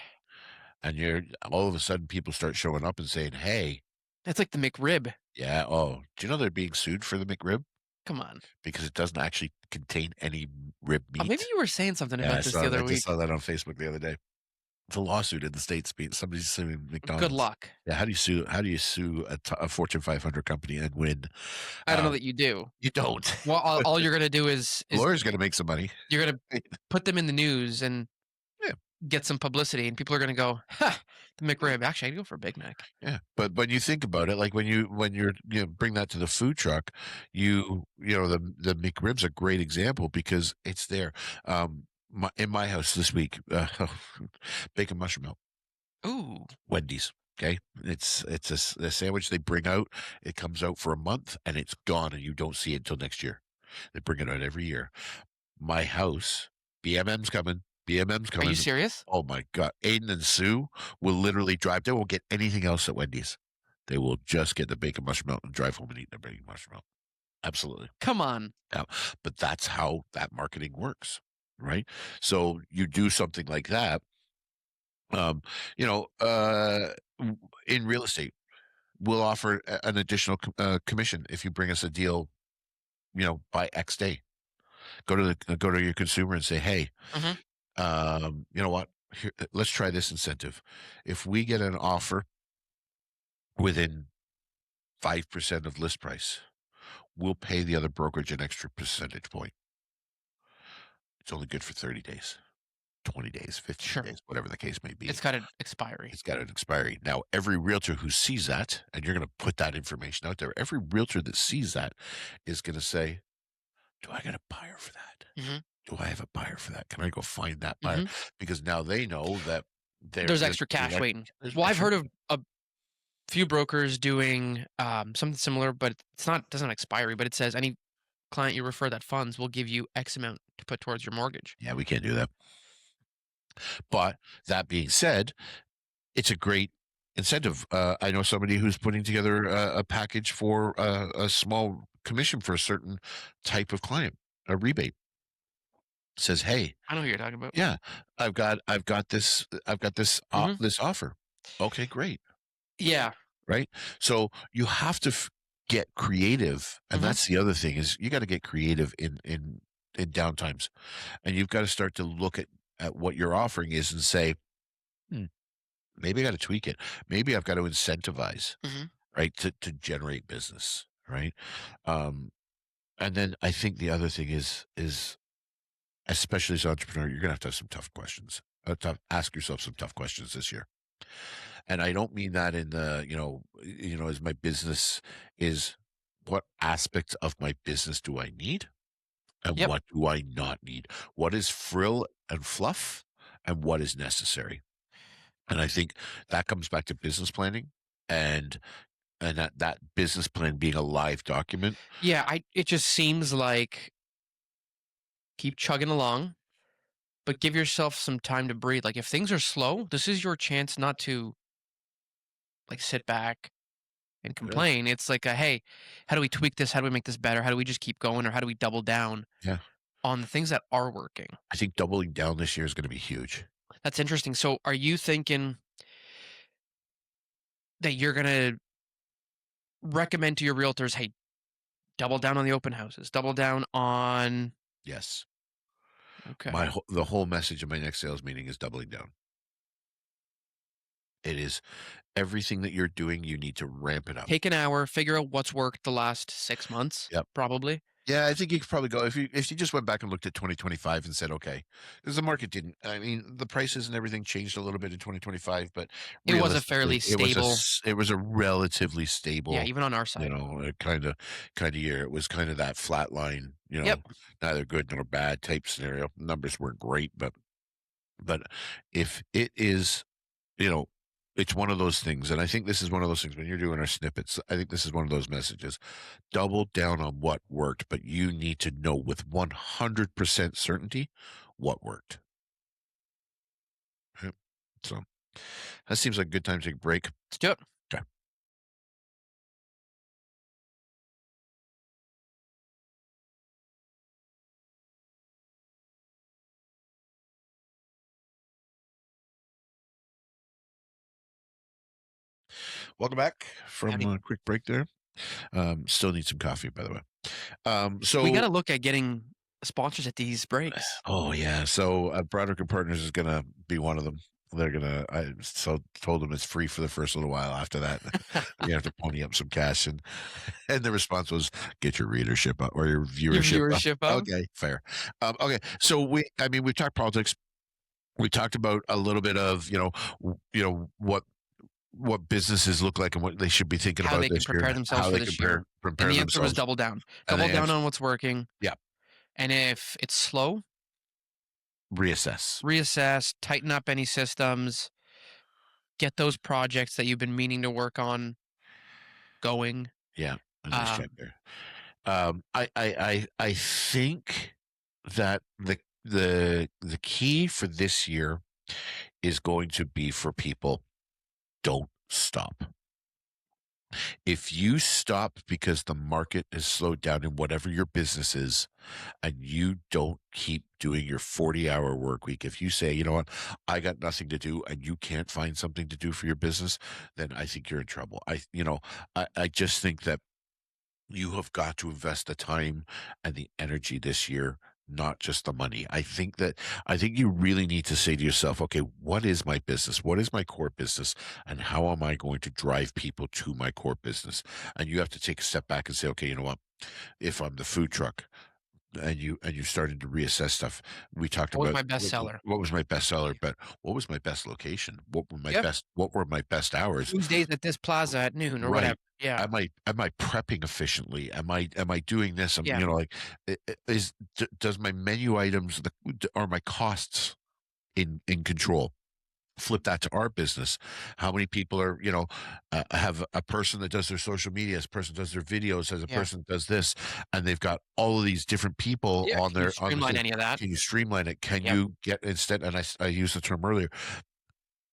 [SPEAKER 1] And you're all of a sudden people start showing up and saying, "Hey,
[SPEAKER 2] It's like the McRib.
[SPEAKER 1] yeah, oh, do you know they're being sued for the McRib?
[SPEAKER 2] Come on.
[SPEAKER 1] Because it doesn't actually contain any rib
[SPEAKER 2] Oh, maybe
[SPEAKER 1] meat."
[SPEAKER 2] you were saying something
[SPEAKER 1] Yeah,
[SPEAKER 2] about this the
[SPEAKER 1] I
[SPEAKER 2] other
[SPEAKER 1] just
[SPEAKER 2] week.
[SPEAKER 1] saw that on Facebook the other day. It's a lawsuit in the States being somebody's suing
[SPEAKER 2] Good
[SPEAKER 1] McDonald's.
[SPEAKER 2] luck.
[SPEAKER 1] Yeah, how do you sue a Fortune 500 company and win?
[SPEAKER 2] I don't know
[SPEAKER 1] Um,
[SPEAKER 2] that you do.
[SPEAKER 1] you don't.
[SPEAKER 2] Well, all you're gonna do is
[SPEAKER 1] Lawyer's gonna make some money.
[SPEAKER 2] you're gonna put them in the news and
[SPEAKER 1] Yeah,
[SPEAKER 2] get some publicity, and people are gonna go, "Ha, the
[SPEAKER 1] yeah,
[SPEAKER 2] McRib. Actually, I'd go for a Big Mac."
[SPEAKER 1] yeah. But when you think about it, like when you're bring that to the food truck, the McRib's a great example because it's there. In my house this week, bacon mushroom melt,
[SPEAKER 2] Ooh,
[SPEAKER 1] Wendy's. Okay, it's a sandwich they bring out. It comes out for a month and it's gone, and you don't see it until next year. They bring it out every year. My house, BMM's coming. BMM's
[SPEAKER 2] are you
[SPEAKER 1] coming.
[SPEAKER 2] serious?
[SPEAKER 1] Oh my God. Aiden and Sue will literally drive. They won't get anything else at Wendy's. They will just get the bacon mushroom melt and drive home and eat their bacon mushroom melt. Absolutely.
[SPEAKER 2] Come on.
[SPEAKER 1] Yeah. But that's how that marketing works. Right. So you do something like that. Um, you know, in real estate, we'll offer an additional commission if you bring us a deal, by X day. Go to your consumer and say, "Hey,
[SPEAKER 2] Mhm.
[SPEAKER 1] you know what? Here, let's try this incentive. If we get an offer within 5% of list price, we'll pay the other brokerage an extra percentage point. It's only good for 30 days, 20 days, 15
[SPEAKER 2] Sure.
[SPEAKER 1] days, whatever the case may be.
[SPEAKER 2] It's got an expiry.
[SPEAKER 1] It's got an expiry. Now, every realtor who sees that, and you're going to put that information out there, every realtor that sees that is going to say, do I got a buyer for that?
[SPEAKER 2] Mhm.
[SPEAKER 1] Do I have a buyer for that? Can I go find that buyer?
[SPEAKER 2] Mhm.
[SPEAKER 1] Because now they know that
[SPEAKER 2] There's extra cash waiting.
[SPEAKER 1] there's
[SPEAKER 2] Well, I've
[SPEAKER 1] extra.
[SPEAKER 2] heard of a few brokers doing, something similar, but it's not doesn't have expiry, but it says any client you refer that funds will give you X amount to put towards your mortgage.
[SPEAKER 1] Yeah, we can't do that. But that being said, it's a great incentive. I know somebody who's putting together a package for a small commission for a certain type of client, a rebate. Says, "Hey,
[SPEAKER 2] I know who you're talking about.
[SPEAKER 1] yeah, I've got
[SPEAKER 2] Mhm.
[SPEAKER 1] this offer." Okay, great,
[SPEAKER 2] Yeah.
[SPEAKER 1] right? So you have to get creative, and
[SPEAKER 2] Mhm.
[SPEAKER 1] that's the other thing is you got to get creative in downtimes, and you've got to start to look at what your offering is and say, "Hmm, maybe I got to tweak it. Maybe I've got to incentivize,
[SPEAKER 2] Mhm.
[SPEAKER 1] right, to generate business, right?" Um, and then I think the other thing is especially as an entrepreneur, you're gonna have some tough questions. Ask yourself some tough questions this year. And I don't mean that in the, as my business is what aspects of my business do I need and
[SPEAKER 2] Yep.
[SPEAKER 1] what do I not need? What is frill and fluff and what is necessary? And I think that comes back to business planning and that business plan being a live document.
[SPEAKER 2] Yeah, I it just seems like keep chugging along, but give yourself some time to breathe. Like if things are slow, this is your chance not to like sit back and
[SPEAKER 1] Yeah.
[SPEAKER 2] complain. It's like a hey, how do we tweak this? How do we make this better? How do we just keep going or how do we double down
[SPEAKER 1] Yeah.
[SPEAKER 2] on the things that are working?
[SPEAKER 1] I think doubling down this year is going to be huge.
[SPEAKER 2] That's interesting. So are you thinking that you're going to recommend to your realtors, hey, double down on the open houses, double down on
[SPEAKER 1] Yes.
[SPEAKER 2] okay.
[SPEAKER 1] The whole message of my next sales meeting is doubling down. It is everything that you're doing, you need to ramp it up.
[SPEAKER 2] Take an hour, figure out what's worked the last 6 months,
[SPEAKER 1] Yep.
[SPEAKER 2] probably.
[SPEAKER 1] Yeah, I think you could probably go if you just went back and looked at 2025 and said, okay, because the market didn't. I mean, the prices and everything changed a little bit in 2025, but
[SPEAKER 2] It was a fairly
[SPEAKER 1] realistically,
[SPEAKER 2] stable
[SPEAKER 1] it was a relatively
[SPEAKER 2] yeah,
[SPEAKER 1] stable,
[SPEAKER 2] even on our side.
[SPEAKER 1] kind of year. It was kind of that flat line,
[SPEAKER 2] Yep.
[SPEAKER 1] neither good nor bad type scenario. Numbers weren't great, but if it is you know, it's one of those things, and I think this is one of those things when you're doing our snippets, I think this is one of those messages. Double down on what worked, but you need to know with 100% certainty what worked. Yep. So that seems like a good time to take a break.
[SPEAKER 2] Let's do it.
[SPEAKER 1] Okay. Welcome back from
[SPEAKER 2] Howdy.
[SPEAKER 1] a quick break there. Still need some coffee, by the way.
[SPEAKER 2] We
[SPEAKER 1] So
[SPEAKER 2] gotta look at getting sponsors at these breaks.
[SPEAKER 1] Oh yeah. So Broderick and Partners is gonna be one of them. They're gonna. I so told them it's free for the first little while. After that, you have to pony up some cash, and the response was, "Get your readership up or your
[SPEAKER 2] Your
[SPEAKER 1] viewership up."
[SPEAKER 2] viewership up?
[SPEAKER 1] Okay, fair. Okay, so I mean, we talked politics. We talked about a little bit of what businesses look like and what they should be thinking
[SPEAKER 2] How
[SPEAKER 1] about
[SPEAKER 2] they
[SPEAKER 1] this
[SPEAKER 2] can
[SPEAKER 1] year,
[SPEAKER 2] prepare themselves
[SPEAKER 1] how
[SPEAKER 2] for
[SPEAKER 1] they
[SPEAKER 2] this year. And
[SPEAKER 1] prepare
[SPEAKER 2] the answer was
[SPEAKER 1] themselves,
[SPEAKER 2] double down.
[SPEAKER 1] and
[SPEAKER 2] Double
[SPEAKER 1] they
[SPEAKER 2] down
[SPEAKER 1] answer,
[SPEAKER 2] on what's working.
[SPEAKER 1] yeah,
[SPEAKER 2] And if it's slow,
[SPEAKER 1] reassess,
[SPEAKER 2] reassess, tighten up any systems, get those projects that you've been meaning to work on going.
[SPEAKER 1] yeah, a nice check
[SPEAKER 2] Um,
[SPEAKER 1] there. I think that the key for this year is going to be for people, don't stop. If you stop because the market has slowed down in whatever your business is, and you don't keep doing your 40-hour work week, if you say, you know what, I got nothing to do and you can't find something to do for your business, then I think you're in trouble. I just think that you have got to invest the time and the energy this year, not just the money. I think you really need to say to yourself, okay, what is my business? What is my core business? And how am I going to drive people to my core business? And you have to take a step back and say, okay, you know what? If I'm the food truck, and you started to reassess stuff. We talked
[SPEAKER 2] what was
[SPEAKER 1] about
[SPEAKER 2] my bestseller?
[SPEAKER 1] what was my bestseller, but what was my best location?
[SPEAKER 2] Yep.
[SPEAKER 1] What were my best hours?
[SPEAKER 2] Tuesdays at this plaza at noon or whatever.
[SPEAKER 1] Right.
[SPEAKER 2] Yeah.
[SPEAKER 1] Am I prepping efficiently? Am I doing this?
[SPEAKER 2] Yeah.
[SPEAKER 1] Like does my menu items are my costs in control? flip that to our business. How many people are, have a person that does their social media, as a person does their videos, as a
[SPEAKER 2] Yeah.
[SPEAKER 1] person does this, and they've got all of these different people
[SPEAKER 2] Yeah,
[SPEAKER 1] on
[SPEAKER 2] can you
[SPEAKER 1] the
[SPEAKER 2] streamline
[SPEAKER 1] thing.
[SPEAKER 2] any of that?
[SPEAKER 1] Can you streamline it? Can
[SPEAKER 2] Yep.
[SPEAKER 1] you get instead? And I used the term earlier.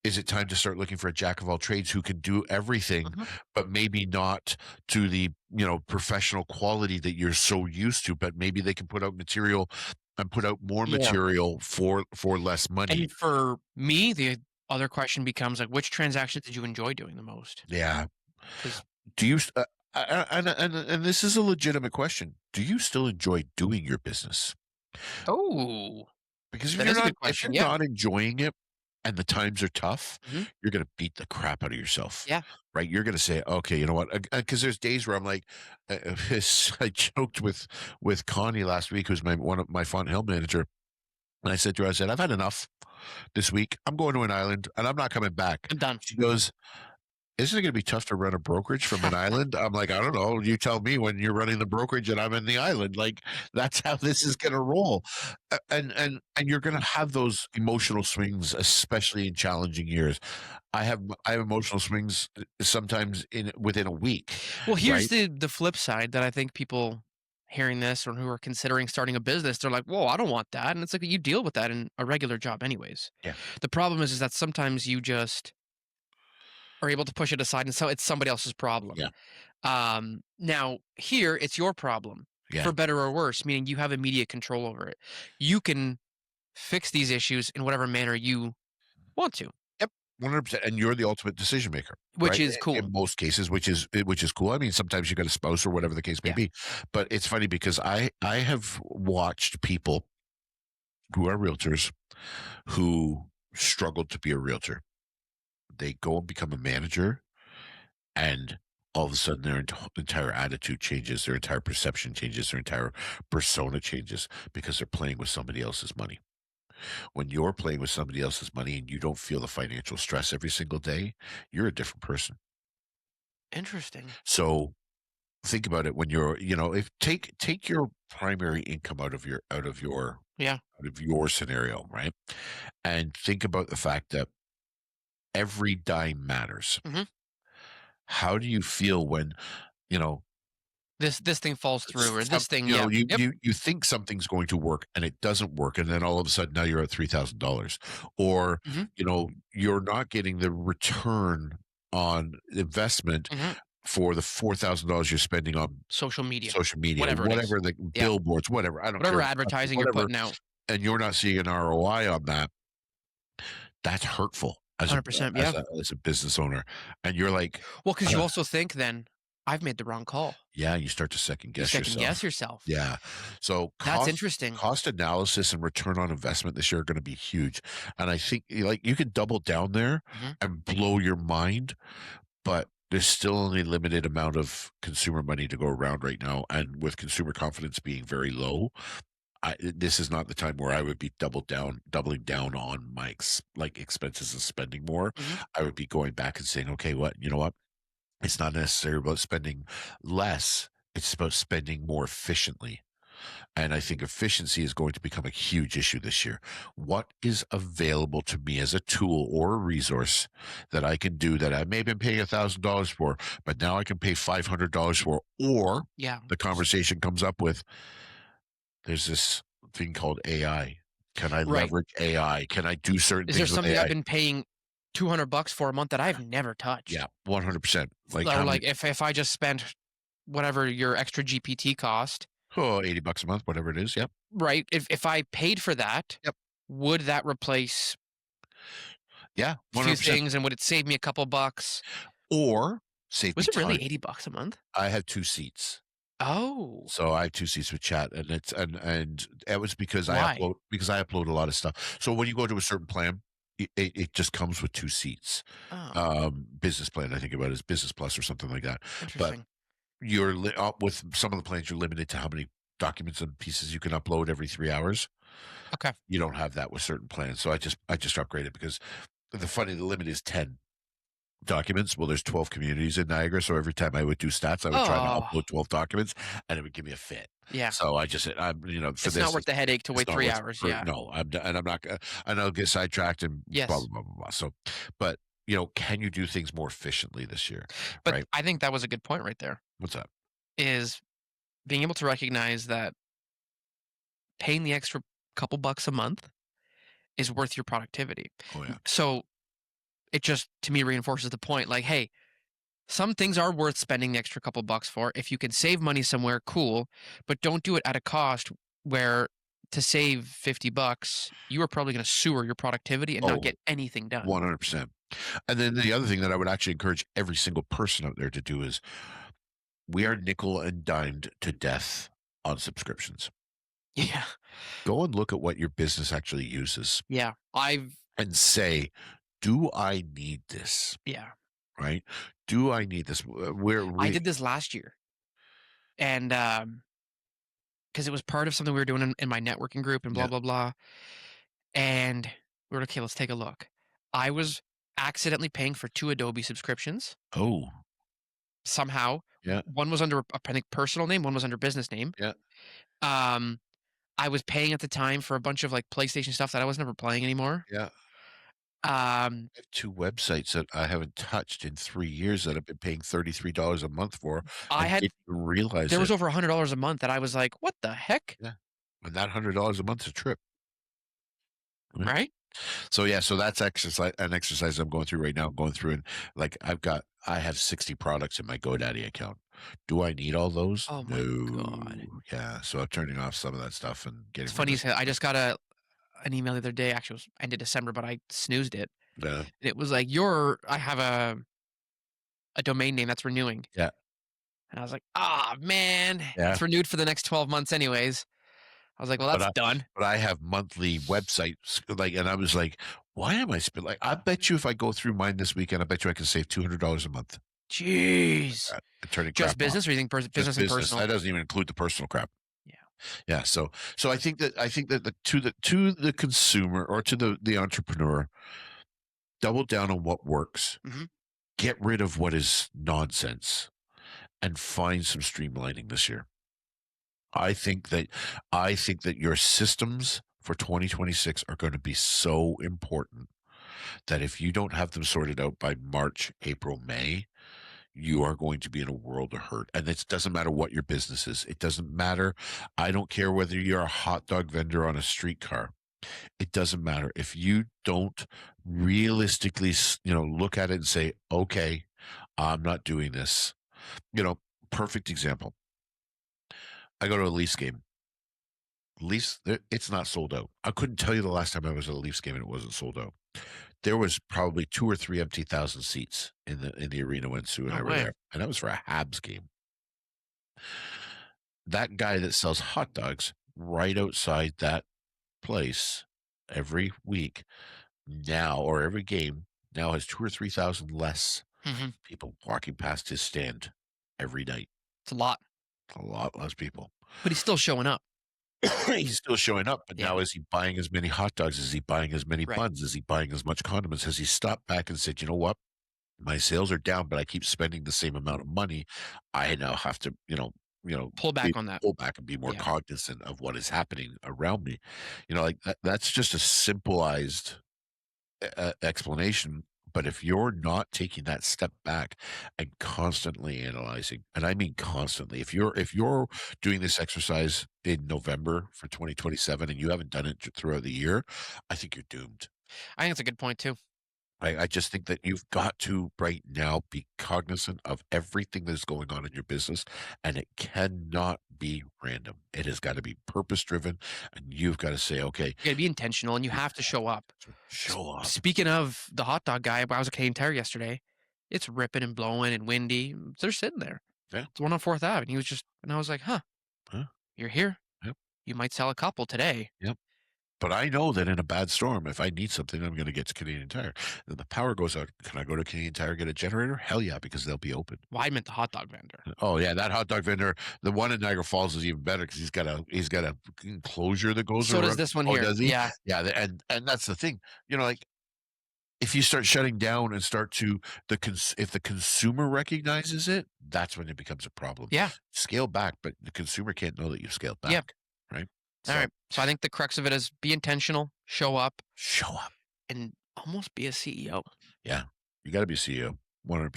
[SPEAKER 1] Is it time to start looking for a jack of all trades who can do everything,
[SPEAKER 2] Mhm.
[SPEAKER 1] but maybe not to the, professional quality that you're so used to, but maybe they can put out material and put out more
[SPEAKER 2] More.
[SPEAKER 1] material for less money.
[SPEAKER 2] And for me, the other question becomes, like, which transaction did you enjoy doing the most?
[SPEAKER 1] Yeah.
[SPEAKER 2] Because
[SPEAKER 1] Do you and this is a legitimate question. Do you still enjoy doing your business?
[SPEAKER 2] oh,
[SPEAKER 1] Because
[SPEAKER 2] that is a good
[SPEAKER 1] if
[SPEAKER 2] question.
[SPEAKER 1] you're
[SPEAKER 2] Yeah.
[SPEAKER 1] not enjoying it and the times are tough,
[SPEAKER 2] Mhm.
[SPEAKER 1] you're gonna beat the crap out of yourself,
[SPEAKER 2] Yeah.
[SPEAKER 1] right? You're gonna say, "Okay, you know what?" Because there's days where I'm like, I joked with Connie last week, who's one of my Font Hill manager, and I said to her, I said, "I've had enough this week. I'm going to an island, and I'm not coming back."
[SPEAKER 2] I'm done.
[SPEAKER 1] She goes, "Isn't it gonna be tough to run a brokerage from an island?" I'm like, "I don't know. You tell me when you're running the brokerage and I'm in the island. Like, that's how this is gonna roll." And you're gonna have those emotional swings, especially in challenging years. I have emotional swings sometimes in within a week,
[SPEAKER 2] Well, here's
[SPEAKER 1] right?
[SPEAKER 2] the flip side that I think people hearing this or who are considering starting a business, they're like, "Whoa, I don't want that." And it's like you deal with that in a regular job anyways.
[SPEAKER 1] Yeah.
[SPEAKER 2] The problem is that sometimes you just are able to push it aside and so it's somebody else's problem.
[SPEAKER 1] Yeah.
[SPEAKER 2] Now here it's your problem
[SPEAKER 1] Yeah.
[SPEAKER 2] for better or worse, meaning you have immediate control over it. You can fix these issues in whatever manner you want to,
[SPEAKER 1] Yep. 100%. And you're the ultimate decision maker,
[SPEAKER 2] which
[SPEAKER 1] right?
[SPEAKER 2] is cool.
[SPEAKER 1] In most cases, which is cool. I mean, sometimes you got a spouse or whatever the case may
[SPEAKER 2] Yeah.
[SPEAKER 1] be. But it's funny because I have watched people who are realtors who struggled to be a realtor. They go and become a manager, and all of a sudden their entire attitude changes, their entire perception changes, their entire persona changes because they're playing with somebody else's money. When you're playing with somebody else's money and you don't feel the financial stress every single day, you're a different person.
[SPEAKER 2] Interesting.
[SPEAKER 1] So think about it when you're, if take your primary income
[SPEAKER 2] Yeah.
[SPEAKER 1] out of your scenario, right? And think about the fact that every dime matters.
[SPEAKER 2] Mhm.
[SPEAKER 1] How do you feel when, you know,
[SPEAKER 2] This thing falls through or this thing, yeah.
[SPEAKER 1] you
[SPEAKER 2] Yep.
[SPEAKER 1] you think something's going to work and it doesn't work, and then all of a sudden now you're at $3,000, or
[SPEAKER 2] Mhm.
[SPEAKER 1] you're not getting the return on investment
[SPEAKER 2] Mhm.
[SPEAKER 1] for the $4,000 you're spending on
[SPEAKER 2] Social media,
[SPEAKER 1] social media,
[SPEAKER 2] whatever it is.
[SPEAKER 1] whatever the
[SPEAKER 2] Yeah.
[SPEAKER 1] billboards, whatever. I don't
[SPEAKER 2] Whatever
[SPEAKER 1] care,
[SPEAKER 2] advertising you're
[SPEAKER 1] whatever,
[SPEAKER 2] putting out.
[SPEAKER 1] and you're not seeing an ROI on that. That's hurtful as a
[SPEAKER 2] 100%,
[SPEAKER 1] as
[SPEAKER 2] yeah.
[SPEAKER 1] a as a business owner, and you're like,
[SPEAKER 2] Well, because you
[SPEAKER 1] "Ugh."
[SPEAKER 2] also think then, "I've made the wrong call."
[SPEAKER 1] Yeah, you start to second
[SPEAKER 2] You
[SPEAKER 1] guess
[SPEAKER 2] second guess
[SPEAKER 1] yourself.
[SPEAKER 2] yourself.
[SPEAKER 1] Yeah. So
[SPEAKER 2] That's
[SPEAKER 1] cost
[SPEAKER 2] interesting.
[SPEAKER 1] cost analysis and return on investment this year are gonna be huge. And I think, like, you could double down there
[SPEAKER 2] Mhm.
[SPEAKER 1] and blow your mind, but there's still only a limited amount of consumer money to go around right now, and with consumer confidence being very low, this is not the time where I would be doubling down on my expenses and spending more.
[SPEAKER 2] Mhm.
[SPEAKER 1] I would be going back and saying, "Okay, you know what? It's not necessarily about spending less, it's about spending more efficiently." And I think efficiency is going to become a huge issue this year. What is available to me as a tool or a resource that I can do that I may have been paying $1,000 for, but now I can pay $500 for? Or
[SPEAKER 2] Yeah.
[SPEAKER 1] the conversation comes up with, there's this thing called AI. Can I
[SPEAKER 2] Right.
[SPEAKER 1] leverage AI? Can I do certain
[SPEAKER 2] Is there
[SPEAKER 1] things with
[SPEAKER 2] something I've
[SPEAKER 1] AI?
[SPEAKER 2] been paying $200 for a month that I've never
[SPEAKER 1] Yeah,
[SPEAKER 2] touched?
[SPEAKER 1] 100%. Like,
[SPEAKER 2] Or
[SPEAKER 1] how many?
[SPEAKER 2] like if I just spent whatever your extra GPT cost,
[SPEAKER 1] Oh, $80 a month, whatever it is. Yep.
[SPEAKER 2] right? If I paid for that,
[SPEAKER 1] Yep.
[SPEAKER 2] would that replace
[SPEAKER 1] Yeah,
[SPEAKER 2] a few
[SPEAKER 1] 100%.
[SPEAKER 2] things and would it save me a couple bucks?
[SPEAKER 1] Or save me
[SPEAKER 2] Was it really
[SPEAKER 1] time.
[SPEAKER 2] 80 bucks a month?
[SPEAKER 1] I have 2 seats.
[SPEAKER 2] Oh,
[SPEAKER 1] So I have 2 seats with chat, and and it was
[SPEAKER 2] why?
[SPEAKER 1] because I upload a lot of stuff. So when you go to a certain plan, it just comes with 2 seats.
[SPEAKER 2] Oh,
[SPEAKER 1] Business plan, I think about it as Business Plus or something like that. But
[SPEAKER 2] interesting.
[SPEAKER 1] with some of the plans, you're limited to how many documents and pieces you can upload every 3 hours.
[SPEAKER 2] Okay.
[SPEAKER 1] You don't have that with certain plans. So I just upgraded because the limit is 10. documents. Well, there's 12 communities in Niagara, so every time I would do stats, I would try to
[SPEAKER 2] Oh,
[SPEAKER 1] upload 12 documents, and it would give me a fit.
[SPEAKER 2] yeah.
[SPEAKER 1] So I just said, I'm, for
[SPEAKER 2] It's not
[SPEAKER 1] this,
[SPEAKER 2] worth the headache to
[SPEAKER 1] it's
[SPEAKER 2] wait
[SPEAKER 1] not
[SPEAKER 2] 3
[SPEAKER 1] worth
[SPEAKER 2] hours,
[SPEAKER 1] for
[SPEAKER 2] yeah.
[SPEAKER 1] no, and I'm not gonna, and I'll get sidetracked and blah, blah,
[SPEAKER 2] Yes.
[SPEAKER 1] blah, blah, blah. So, but, can you do things more efficiently this year?
[SPEAKER 2] But
[SPEAKER 1] Right?
[SPEAKER 2] I think that was a good point right there,
[SPEAKER 1] What's that?
[SPEAKER 2] is being able to recognize that paying the extra couple bucks a month is worth your productivity.
[SPEAKER 1] Oh, yeah.
[SPEAKER 2] So, it just, to me, reinforces the point, like, "Hey, some things are worth spending the extra couple bucks for. If you can save money somewhere, cool, but don't do it at a cost where to save 50 bucks, you are probably gonna sewer your productivity and not
[SPEAKER 1] Oh,
[SPEAKER 2] get anything done."
[SPEAKER 1] 100%. And then the other thing that I would actually encourage every single person out there to do is we are nickel and dimed to death on subscriptions.
[SPEAKER 2] Yeah.
[SPEAKER 1] Go and look at what your business actually uses
[SPEAKER 2] Yeah.
[SPEAKER 1] and say, do I need this?
[SPEAKER 2] Yeah.
[SPEAKER 1] Right? Do I need this? Where
[SPEAKER 2] I
[SPEAKER 1] we,
[SPEAKER 2] did this last year, and, because it was part of something we were doing in my networking group and blah,
[SPEAKER 1] yeah.
[SPEAKER 2] blah, blah, and we were like, "Okay, let's take a look." I was accidentally paying for 2 Adobe subscriptions
[SPEAKER 1] Oh,
[SPEAKER 2] somehow.
[SPEAKER 1] yeah.
[SPEAKER 2] One was under, I think, personal name, one was under business name.
[SPEAKER 1] Yeah.
[SPEAKER 2] Um, I was paying at the time for a bunch of, like, PlayStation stuff that I was never playing anymore.
[SPEAKER 1] Yeah.
[SPEAKER 2] Um,
[SPEAKER 1] I have two websites that I haven't touched in 3 years that I've been paying $33 a month for
[SPEAKER 2] I
[SPEAKER 1] and
[SPEAKER 2] had
[SPEAKER 1] didn't even realize
[SPEAKER 2] there was
[SPEAKER 1] it.
[SPEAKER 2] over $100 a month that I was like, "What the heck?"
[SPEAKER 1] Yeah. And that $100 a month's a trip. Right?
[SPEAKER 2] Right?
[SPEAKER 1] So yeah, so that's an exercise I'm going through right now. I'm going through and like I have 60 products in my GoDaddy account. Do I need all those?
[SPEAKER 2] Oh my god.
[SPEAKER 1] No. Yeah. So I'm turning off some of that stuff and
[SPEAKER 2] It's
[SPEAKER 1] getting rid
[SPEAKER 2] funny
[SPEAKER 1] of
[SPEAKER 2] you
[SPEAKER 1] some
[SPEAKER 2] said, I
[SPEAKER 1] stuff.
[SPEAKER 2] just got an email the other day, actually, it was end of December, but I snoozed it.
[SPEAKER 1] Yeah.
[SPEAKER 2] And it was like, I have a domain name that's renewing."
[SPEAKER 1] Yeah.
[SPEAKER 2] And I was like, "Ah, man,
[SPEAKER 1] Yeah.
[SPEAKER 2] it's renewed for the next 12 months anyways." I was like, "Well,
[SPEAKER 1] But
[SPEAKER 2] that's
[SPEAKER 1] I
[SPEAKER 2] done."
[SPEAKER 1] but I have monthly websites like and I was like, why am I spend like I bet you if I go through mine this weekend, I bet you I can save $200 a month.
[SPEAKER 2] Jeez.
[SPEAKER 1] Turning
[SPEAKER 2] Just
[SPEAKER 1] crap off.
[SPEAKER 2] business, or you think
[SPEAKER 1] Just
[SPEAKER 2] business and
[SPEAKER 1] business.
[SPEAKER 2] personal?
[SPEAKER 1] That doesn't even include the personal crap.
[SPEAKER 2] Yeah.
[SPEAKER 1] Yeah, so I think that to the consumer or to the entrepreneur, double down on what works.
[SPEAKER 2] Mhm.
[SPEAKER 1] Get rid of what is nonsense and find some streamlining this year. I think that I think that your systems for 2026 are going to be so important that if you don't have them sorted out by March, April, May, you are going to be in a world of hurt. And it doesn't matter what your business is. It doesn't matter. I don't care whether you're a hot dog vendor on a streetcar. It doesn't matter. If you don't realistically, look at it and say, okay, I'm not doing this. You know, perfect example. I go to a Leafs game. It's not sold out. I couldn't tell you the last time I was at a Leafs game and it wasn't sold out. There was probably 2 or 3 empty thousand seats in the arena when Sue and
[SPEAKER 2] No
[SPEAKER 1] I were
[SPEAKER 2] way.
[SPEAKER 1] there, and that was for a Habs game. That guy that sells hot dogs right outside that place every week now or every game now has 2 or 3,000 less
[SPEAKER 2] Mhm.
[SPEAKER 1] people walking past his stand every night.
[SPEAKER 2] It's a lot,
[SPEAKER 1] A lot less people.
[SPEAKER 2] but he's still showing up.
[SPEAKER 1] He's still showing up, but
[SPEAKER 2] Yeah.
[SPEAKER 1] now is he buying as many hot dogs? Is he buying as many
[SPEAKER 2] Right.
[SPEAKER 1] buns? Is he buying as much condiments? Has he stopped back and said, "You know what? My sales are down, but I keep spending the same amount of money. I now have to,
[SPEAKER 2] Pull
[SPEAKER 1] be
[SPEAKER 2] back on that.
[SPEAKER 1] pull back and be more
[SPEAKER 2] Yeah.
[SPEAKER 1] cognizant of what is happening around me." Like that's just a simplified explanation. But if you're not taking that step back and constantly analyzing, and I mean constantly, if you're doing this exercise in November for 2027 and you haven't done it throughout the year, I think you're doomed.
[SPEAKER 2] I think it's a good point too.
[SPEAKER 1] I just think that you've got to right now be cognizant of everything that's going on in your business, and it cannot be random. It has got to be purpose driven, and you've got to say, okay,
[SPEAKER 2] You gotta be intentional and you
[SPEAKER 1] you
[SPEAKER 2] have to show up. S
[SPEAKER 1] show up.
[SPEAKER 2] Speaking of the hot dog guy, I was at Canadian Tire yesterday. It's ripping and blowing and windy. They're sitting there.
[SPEAKER 1] Yeah.
[SPEAKER 2] It's one on 4th Ave, and he was just, and I was like, "Huh,
[SPEAKER 1] Huh?
[SPEAKER 2] you're here.
[SPEAKER 1] Yep.
[SPEAKER 2] You might sell a couple today."
[SPEAKER 1] Yep. But I know that in a bad storm, if I need something, I'm going to get to Canadian Tire. Then the power goes out. Can I go to Canadian Tire get a generator? Hell yeah, because they'll be open.
[SPEAKER 2] Well, I meant the hot dog vendor.
[SPEAKER 1] Oh yeah, that hot dog vendor, the one in Niagara Falls is even better because he's got a enclosure that goes
[SPEAKER 2] So does
[SPEAKER 1] around.
[SPEAKER 2] this one
[SPEAKER 1] Oh,
[SPEAKER 2] here.
[SPEAKER 1] does he?
[SPEAKER 2] Yeah.
[SPEAKER 1] Yeah, and that's the thing. Like if you start shutting down and start to if the consumer recognizes it, that's when it becomes a problem.
[SPEAKER 2] Yeah.
[SPEAKER 1] Scale back, but the consumer can't know that you've scaled
[SPEAKER 2] Yeah.
[SPEAKER 1] back, right?
[SPEAKER 2] All
[SPEAKER 1] So
[SPEAKER 2] right. So I think the crux of it is be intentional, show up,
[SPEAKER 1] show up.
[SPEAKER 2] and almost be a CEO.
[SPEAKER 1] Yeah, you got to be CEO, 100%.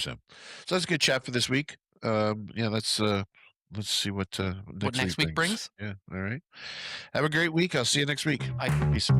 [SPEAKER 1] So that's a good chat for this week. Yeah, let's see what
[SPEAKER 2] What
[SPEAKER 1] next week
[SPEAKER 2] next week
[SPEAKER 1] brings.
[SPEAKER 2] brings?
[SPEAKER 1] Yeah, all right. Have a great week. I'll see you next week.
[SPEAKER 2] I
[SPEAKER 1] Peace.